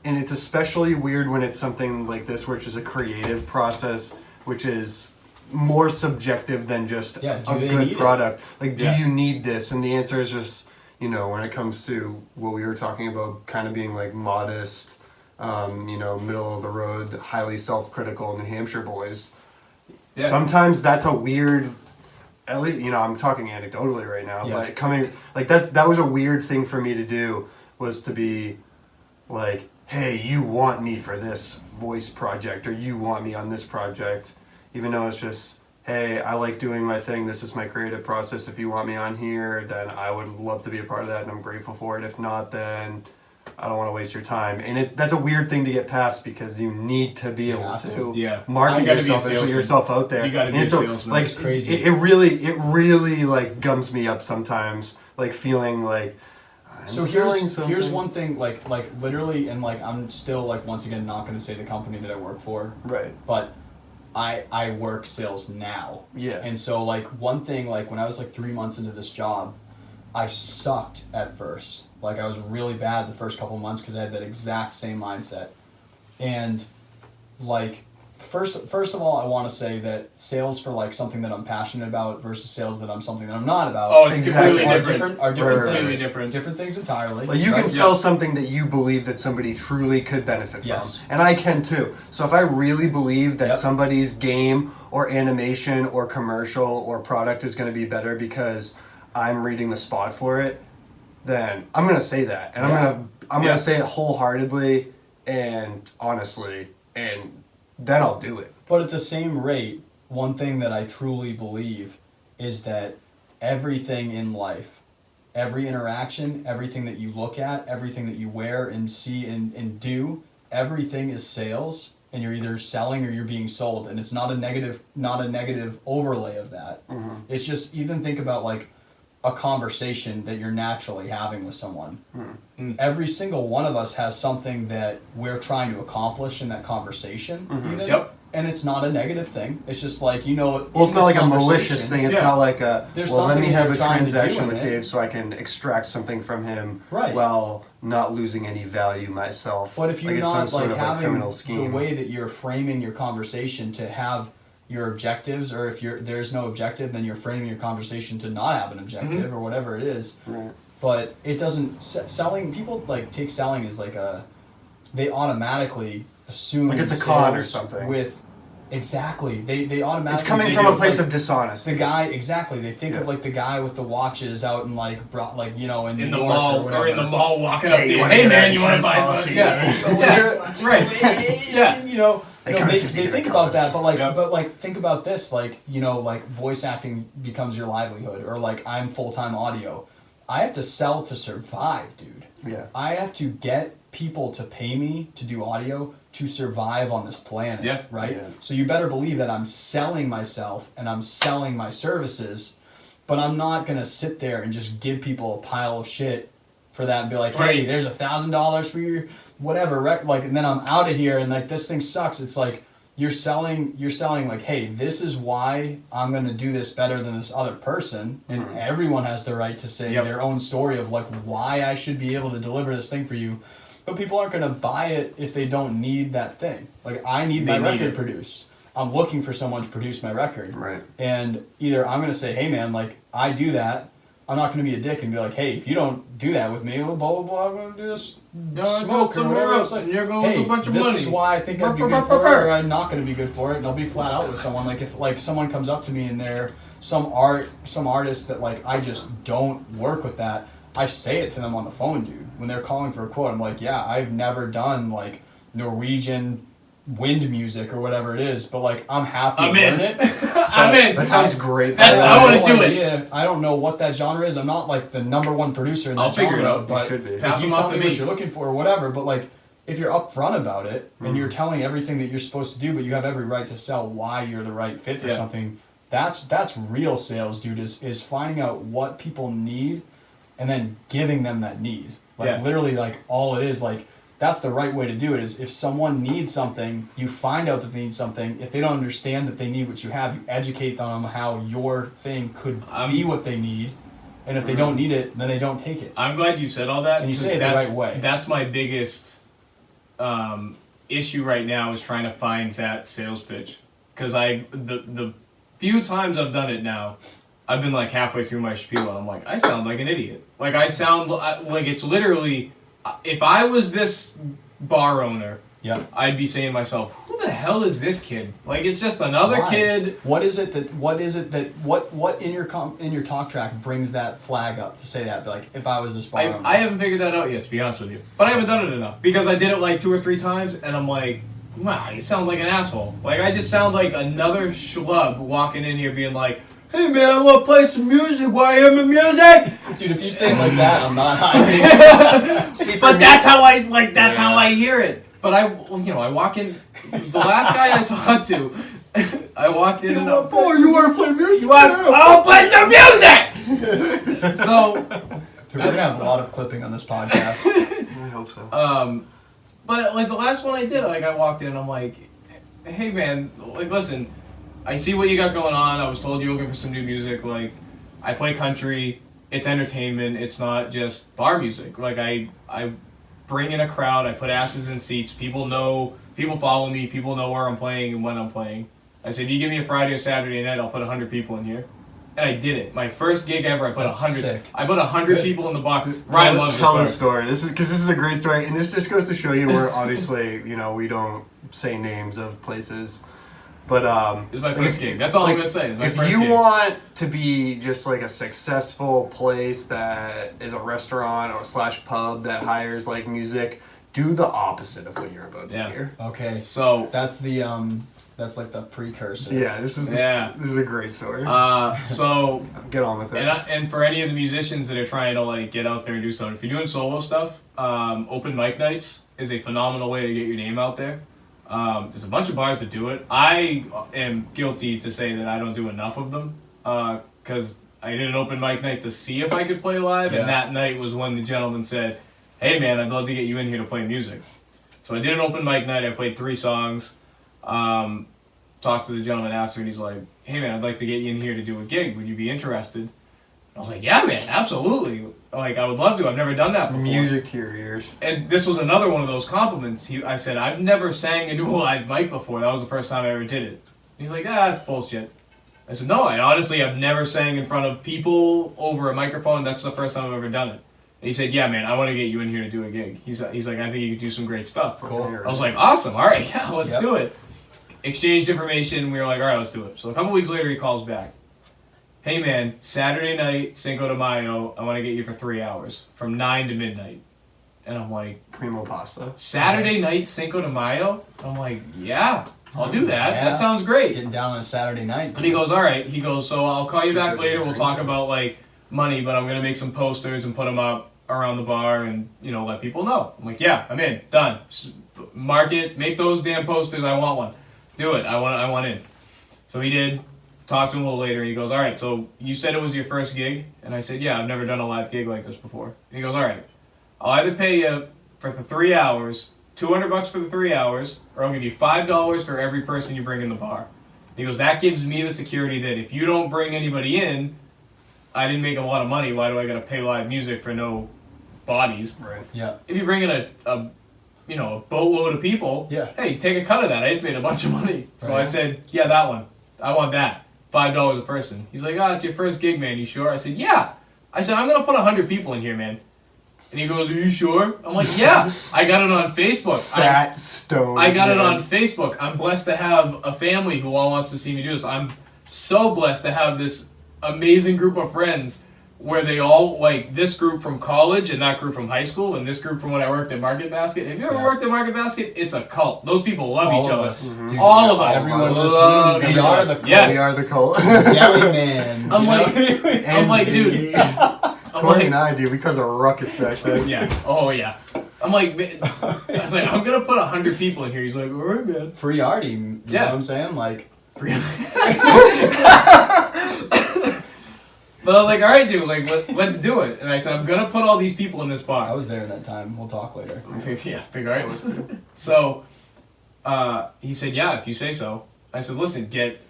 [SPEAKER 3] And it's especially weird when it's something like this, which is a creative process, which is more subjective than just
[SPEAKER 2] Yeah, do
[SPEAKER 3] a
[SPEAKER 2] they
[SPEAKER 3] good
[SPEAKER 2] need it?
[SPEAKER 3] product. Like, do
[SPEAKER 1] Yeah.
[SPEAKER 3] you need this? And the answer is just, when it comes to what we were talking about, kind of being like modest, middle of the road, highly self-critical New Hampshire boys.
[SPEAKER 1] Yeah.
[SPEAKER 3] Sometimes that's a weird, at least, I'm talking anecdotally right now,
[SPEAKER 2] Yeah.
[SPEAKER 3] but coming, like that was a weird thing for me to do, was to be like, hey, you want me for this voice project, or you want me on this project, even though it's just, hey, I like doing my thing, this is my creative process, if you want me on here, then I would love to be a part of that, and I'm grateful for it. If not, then I don't want to waste your time. And that's a weird thing to get past, because you need to be able
[SPEAKER 2] have
[SPEAKER 3] to
[SPEAKER 1] Yeah.
[SPEAKER 3] market
[SPEAKER 1] You gotta be a
[SPEAKER 3] yourself and put
[SPEAKER 1] salesman.
[SPEAKER 3] yourself out there.
[SPEAKER 1] You gotta
[SPEAKER 3] And
[SPEAKER 1] be a
[SPEAKER 3] it's
[SPEAKER 1] salesman.
[SPEAKER 3] like,
[SPEAKER 2] It's crazy.
[SPEAKER 3] it really like gums me up sometimes, like feeling like I'm
[SPEAKER 2] So
[SPEAKER 3] selling something.
[SPEAKER 2] here's one thing, like literally, and like I'm still like, once again, not going to say the company that I work for,
[SPEAKER 3] Right.
[SPEAKER 2] but I work sales now.
[SPEAKER 3] Yeah.
[SPEAKER 2] And so like one thing, like when I was like 3 months into this job, I sucked at first. Like I was really bad the first couple months because I had that exact same mindset. And like first of all, I want to say that sales for like something that I'm passionate about versus sales that I'm something that I'm not about.
[SPEAKER 1] Oh, it's
[SPEAKER 3] Exactly.
[SPEAKER 1] completely
[SPEAKER 2] are
[SPEAKER 1] different.
[SPEAKER 2] Are different
[SPEAKER 3] Right, right,
[SPEAKER 2] things.
[SPEAKER 1] right. Different.
[SPEAKER 2] Different things entirely.
[SPEAKER 3] Like you can
[SPEAKER 2] right?
[SPEAKER 3] sell
[SPEAKER 1] Yeah.
[SPEAKER 3] something that you believe that somebody truly could benefit from.
[SPEAKER 2] Yes.
[SPEAKER 3] And I can too. So if I really believe that
[SPEAKER 2] Yep.
[SPEAKER 3] somebody's game or animation or commercial or product is going to be better because I'm reading the spot for it, then I'm going to say that. And
[SPEAKER 2] Yeah.
[SPEAKER 3] I'm
[SPEAKER 1] Yeah.
[SPEAKER 3] going to say it wholeheartedly and honestly, and then I'll do it.
[SPEAKER 2] But at the same rate, one thing that I truly believe is that everything in life, every interaction, everything that you look at, everything that you wear and see and do, everything is sales, and you're either selling or you're being sold, and it's not a negative overlay of that.
[SPEAKER 3] Mm-hmm.
[SPEAKER 2] It's just, even think about like a conversation that you're naturally having with someone. Every single one of us has something that we're trying to accomplish in that conversation. Even,
[SPEAKER 1] Yep.
[SPEAKER 2] and it's not a negative thing. It's just like,
[SPEAKER 3] Well,
[SPEAKER 2] in
[SPEAKER 3] it's not
[SPEAKER 2] this
[SPEAKER 3] like a
[SPEAKER 2] conversation-
[SPEAKER 3] malicious thing. It's
[SPEAKER 1] Yeah.
[SPEAKER 3] not like a,
[SPEAKER 2] There's
[SPEAKER 3] well, let me
[SPEAKER 2] something
[SPEAKER 3] have
[SPEAKER 2] you're
[SPEAKER 3] a
[SPEAKER 2] trying to do
[SPEAKER 3] transaction
[SPEAKER 2] in
[SPEAKER 3] with
[SPEAKER 2] it.
[SPEAKER 3] Dave so I can extract something from him
[SPEAKER 2] Right.
[SPEAKER 3] while not losing any value myself.
[SPEAKER 2] But if you're
[SPEAKER 3] like it's some
[SPEAKER 2] not
[SPEAKER 3] sort
[SPEAKER 2] like
[SPEAKER 3] of like
[SPEAKER 2] having
[SPEAKER 3] criminal
[SPEAKER 2] the
[SPEAKER 3] scheme.
[SPEAKER 2] way that you're framing your conversation to have your objectives, or if there's no objective, then you're framing your conversation to not have an objective or whatever it is.
[SPEAKER 3] Right.
[SPEAKER 2] But it doesn't selling. People like take selling as like they automatically assume
[SPEAKER 3] Like it's a con or
[SPEAKER 2] sales
[SPEAKER 3] something.
[SPEAKER 2] with exactly they automatically.
[SPEAKER 3] It's coming
[SPEAKER 2] think
[SPEAKER 3] from a
[SPEAKER 2] of,
[SPEAKER 3] place
[SPEAKER 2] like,
[SPEAKER 3] of dishonesty.
[SPEAKER 2] the guy exactly. They think of
[SPEAKER 3] Yeah.
[SPEAKER 2] like the guy with the watches out in like in
[SPEAKER 1] In
[SPEAKER 2] New
[SPEAKER 1] the
[SPEAKER 2] York
[SPEAKER 1] mall,
[SPEAKER 2] or whatever.
[SPEAKER 1] or in the mall, walking up
[SPEAKER 3] Hey,
[SPEAKER 1] to
[SPEAKER 3] you
[SPEAKER 1] you.
[SPEAKER 3] wanna
[SPEAKER 1] Hey
[SPEAKER 3] get
[SPEAKER 1] man,
[SPEAKER 3] an
[SPEAKER 1] you want to
[SPEAKER 3] insurance
[SPEAKER 1] buy
[SPEAKER 3] policy?
[SPEAKER 1] something? Yeah,
[SPEAKER 2] Yeah,
[SPEAKER 1] right. Yeah.
[SPEAKER 3] They come in
[SPEAKER 2] they
[SPEAKER 3] 50
[SPEAKER 2] think
[SPEAKER 3] different
[SPEAKER 2] about
[SPEAKER 3] colors.
[SPEAKER 2] that, but like,
[SPEAKER 1] Yep.
[SPEAKER 2] think about this, like, like voice acting becomes your livelihood, or like I'm full-time audio. I have to sell to survive, dude.
[SPEAKER 3] Yeah.
[SPEAKER 2] I have to get people to pay me to do audio to survive on this planet,
[SPEAKER 1] Yeah.
[SPEAKER 2] right?
[SPEAKER 3] Yeah.
[SPEAKER 2] So you better believe that I'm selling myself and I'm selling my services, but I'm not gonna sit there and just give people a pile of shit for that and be like, hey,
[SPEAKER 1] Right.
[SPEAKER 2] there's $1,000 for your whatever, like, and then I'm out of here and like this thing sucks. It's like you're selling like, hey, this is why I'm gonna do this better than this other person, and everyone has the right to say
[SPEAKER 1] Yep.
[SPEAKER 2] their own story of like why I should be able to deliver this thing for you. But people aren't gonna buy it if they don't need that thing. Like I need my
[SPEAKER 1] They need
[SPEAKER 2] record
[SPEAKER 1] it.
[SPEAKER 2] produced. I'm looking for someone to produce my record.
[SPEAKER 3] Right.
[SPEAKER 2] And either I'm gonna say, hey man, like I do that. I'm not gonna be a dick and be like, hey, if you don't do that with me, blah blah blah, I'm gonna do this smoke or whatever. It's like,
[SPEAKER 1] You're gonna
[SPEAKER 2] hey,
[SPEAKER 1] lose a bunch of
[SPEAKER 2] this
[SPEAKER 1] money.
[SPEAKER 2] is why I think I'd be good for it, or I'm not gonna be good for it, and I'll be flat out with someone. Like if like someone comes up to me and they're some artist that like I just don't work with that, I say it to them on the phone, dude. When they're calling for a quote, I'm like, yeah, I've never done like Norwegian wind music or whatever it is, but like I'm happy
[SPEAKER 1] I'm
[SPEAKER 2] to
[SPEAKER 1] in.
[SPEAKER 2] learn it.
[SPEAKER 1] I'm in.
[SPEAKER 3] That sounds great.
[SPEAKER 1] That's-
[SPEAKER 2] I
[SPEAKER 1] I
[SPEAKER 2] have
[SPEAKER 1] wanna
[SPEAKER 2] no
[SPEAKER 1] do it.
[SPEAKER 2] idea. I don't know what that genre is. I'm not like the #1 producer in that
[SPEAKER 1] I'll figure
[SPEAKER 2] genre,
[SPEAKER 1] it out. You
[SPEAKER 2] but
[SPEAKER 3] should be.
[SPEAKER 2] if
[SPEAKER 1] Pass
[SPEAKER 2] you
[SPEAKER 1] them
[SPEAKER 2] tell
[SPEAKER 1] off to
[SPEAKER 2] me
[SPEAKER 1] me.
[SPEAKER 2] what you're looking for or whatever, but like if you're upfront about it and you're telling everything that you're supposed to do, but you have every right to sell why you're the right fit for something, that's real sales, dude, is finding out what people need and then giving them that need. Like literally, like all it is, like that's the right way to do it. Is if someone needs something, you find out that they need something. If they don't understand that they need what you have, you educate them how your thing could be what they need. And if they don't need it, then they don't take it.
[SPEAKER 1] I'm glad you said all that.
[SPEAKER 2] And you say it the right way.
[SPEAKER 1] That's my biggest issue right now is trying to find that sales pitch. Because the few times I've done it now, I've been like halfway through my spiel and I'm like, I sound like an idiot. Like I sound like it's literally, if I was this bar owner, I'd be saying to myself, who the hell is this kid? Like it's just another kid.
[SPEAKER 2] What in your talk track brings that flag up to say that? Like if I was this bar owner.
[SPEAKER 1] I haven't figured that out yet, to be honest with you. But I haven't done it enough because I did it like 2 or 3 times and I'm like, wow, you sound like an asshole. Like I just sound like another schlub walking in here being like, hey man, I want to play some music while I am in music.
[SPEAKER 2] Dude, if you say it like that, I'm not hiring.
[SPEAKER 1] But that's how I hear it. But I walk in. The last guy I talked to, I walked in and I'm,
[SPEAKER 3] oh, you want to play music?
[SPEAKER 1] I'll play some music. So,
[SPEAKER 2] dude, we're gonna have a lot of clipping on this podcast.
[SPEAKER 3] I hope so.
[SPEAKER 1] But like the last one I did, like I walked in and I'm like, hey man, like listen, I see what you got going on. I was told you're looking for some new music. Like, I play country. It's entertainment. It's not just bar music. Like I bring in a crowd. I put asses in seats. People follow me. People know where I'm playing and when I'm playing. I said, you give me a Friday or Saturday night, I'll put 100 people in here. And I did it. My first gig ever, I put 100.
[SPEAKER 2] Sick.
[SPEAKER 1] I put 100 people in the box. Ryan loves
[SPEAKER 3] tell
[SPEAKER 1] this
[SPEAKER 3] the story. This is a great story, and this just goes to show you where obviously we don't say names of places. But
[SPEAKER 1] it was my first gig. That's all I'm gonna say.
[SPEAKER 3] If you want to be just like a successful place that is a restaurant or / pub that hires like music, do the opposite of what you're about to hear.
[SPEAKER 2] Okay,
[SPEAKER 1] so
[SPEAKER 2] that's the that's like the precursor.
[SPEAKER 3] Yeah, this is a great story.
[SPEAKER 1] So
[SPEAKER 3] get on with it.
[SPEAKER 1] And for any of the musicians that are trying to like get out there and do something, if you're doing solo stuff, open mic nights is a phenomenal way to get your name out there. There's a bunch of bars that do it. I am guilty to say that I don't do enough of them because I did an open mic night to see if I could play live, and that night was when the gentleman said, hey man, I'd love to get you in here to play music. So I did an open mic night. I played 3 songs. Talked to the gentleman after, and he's like, hey man, I'd like to get you in here to do a gig. Would you be interested? I was like, yeah man, absolutely. Like, I would love to. I've never done that before.
[SPEAKER 3] Music to your ears.
[SPEAKER 1] And this was another one of those compliments. I said, I've never sang into a live mic before. That was the first time I ever did it. And he's like, that's bullshit. I said, no, I honestly have never sang in front of people over a microphone. That's the first time I've ever done it. And he said, yeah, man, I want to get you in here to do a gig. He's like, I think you could do some great stuff.
[SPEAKER 2] Cool.
[SPEAKER 1] I was like, awesome. All right, yeah, let's do it. Exchanged information. We were like, all right, let's do it. So a couple weeks later, he calls back. Hey man, Saturday night, Cinco de Mayo, I want to get you for 3 hours, from 9 to midnight. And I'm like,
[SPEAKER 3] Primo pasta.
[SPEAKER 1] Saturday night, Cinco de Mayo? I'm like, yeah, I'll do that. That sounds great.
[SPEAKER 2] Getting down on a Saturday night.
[SPEAKER 1] And he goes, all right. He goes, so I'll call you back later. We'll talk about like money, but I'm going to make some posters and put them up around the bar and, let people know. I'm like, yeah, I'm in. Done. Market, make those damn posters. I want one. Let's do it. I want in. So he did. Talked to him a little later, and he goes, all right, so you said it was your first gig? And I said, yeah, I've never done a live gig like this before. And he goes, all right, I'll either pay you for the 3 hours, $200 for the 3 hours, or I'll give you $5 for every person you bring in the bar. And he goes, that gives me the security that if you don't bring anybody in, I didn't make a lot of money. Why do I got to pay live music for no bodies?
[SPEAKER 3] Right.
[SPEAKER 2] Yeah.
[SPEAKER 1] If you bring in a boatload of people, hey, take a cut of that. I just made a bunch of money. So I said, yeah, that one. I want that. $5 a person. He's like, it's your first gig, man. You sure? I said, yeah. I said, I'm going to put 100 people in here, man. And he goes, are you sure? I'm like, yeah. I got it on Facebook.
[SPEAKER 3] Fat stones.
[SPEAKER 1] I got it on Facebook. I'm blessed to have a family who all wants to see me do this. I'm so blessed to have this amazing group of friends where they all, like, this group from college and that group from high school and this group from when I worked at Market Basket. Have you ever worked at Market Basket? It's a cult. Those people love each other.
[SPEAKER 2] Dude,
[SPEAKER 1] all of us.
[SPEAKER 2] Everyone in this
[SPEAKER 1] love
[SPEAKER 2] room,
[SPEAKER 1] each
[SPEAKER 2] we are
[SPEAKER 1] other.
[SPEAKER 2] the cult.
[SPEAKER 1] Yes.
[SPEAKER 3] We are the cult.
[SPEAKER 2] Deli man.
[SPEAKER 1] I'm like, dude.
[SPEAKER 3] Corey and I, dude, we caused a ruckus back then.
[SPEAKER 1] Yeah. Oh, yeah. I'm like, I was like, I'm gonna put 100 people in here. He's like, all right, man.
[SPEAKER 2] Free Artie, you know what I'm saying? Like,
[SPEAKER 1] But I was like, all right, dude, like, let's do it. And I said, I'm gonna put all these people in this bar.
[SPEAKER 2] I was there that time. We'll talk later.
[SPEAKER 1] Yeah, figure all right. So, he said, yeah, if you say so. I said, listen, get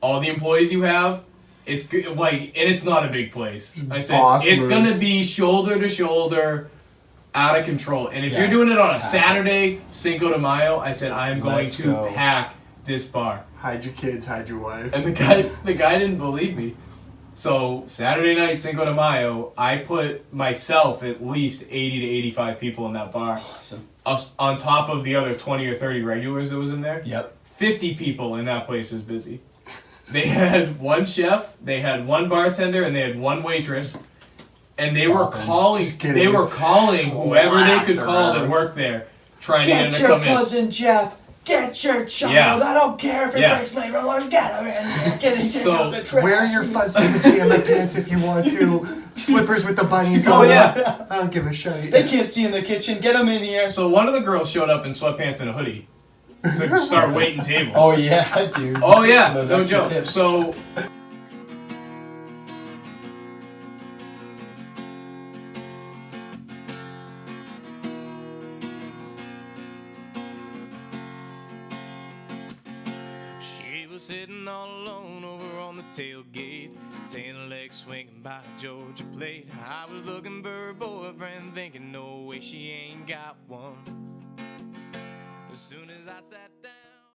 [SPEAKER 1] all the employees you have. It's good, like, and it's not a big place. I said,
[SPEAKER 3] Boss
[SPEAKER 1] it's
[SPEAKER 3] moves.
[SPEAKER 1] gonna be shoulder to shoulder, out of control. And if
[SPEAKER 2] Yeah.
[SPEAKER 1] you're doing it on a Saturday, Cinco de Mayo, I said, I'm going
[SPEAKER 2] Let's
[SPEAKER 1] to
[SPEAKER 2] go.
[SPEAKER 1] pack this bar.
[SPEAKER 3] Hide your kids, hide your wife.
[SPEAKER 1] And the guy didn't believe me. So Saturday night, Cinco de Mayo, I put myself at least 80 to 85 people in that bar.
[SPEAKER 2] Awesome.
[SPEAKER 1] On top of the other 20 or 30 regulars that was in there.
[SPEAKER 2] Yep.
[SPEAKER 1] 50 people in that place is busy. They had one chef, they had one bartender, and they had one waitress. And they were calling.
[SPEAKER 3] Just getting
[SPEAKER 1] They were calling whoever they could
[SPEAKER 3] slapped
[SPEAKER 1] call that
[SPEAKER 3] around.
[SPEAKER 1] worked there, trying to get him to come in.
[SPEAKER 2] Jeff. Get your child.
[SPEAKER 1] Yeah.
[SPEAKER 2] I don't care if it
[SPEAKER 1] Yeah.
[SPEAKER 2] breaks labor laws. Get him in there. Get him
[SPEAKER 1] So,
[SPEAKER 2] the trash.
[SPEAKER 3] Wear your fuzzy pajama pants if you want to. Slippers with the bunnies
[SPEAKER 1] Oh
[SPEAKER 3] on
[SPEAKER 1] yeah.
[SPEAKER 3] them. I don't give a shit.
[SPEAKER 2] They can't see in the kitchen. Get him in here.
[SPEAKER 1] So one of the girls showed up in sweatpants and a hoodie to start waiting tables.
[SPEAKER 2] Oh yeah, dude.
[SPEAKER 1] Oh yeah,
[SPEAKER 2] Those
[SPEAKER 1] no
[SPEAKER 2] extra
[SPEAKER 1] joke.
[SPEAKER 2] tips.
[SPEAKER 1] So
[SPEAKER 5] She was sitting all alone over on the tailgate, tan legs swinging by a Georgia plate. I was looking for her boyfriend, thinking no way she ain't got one. As soon as I sat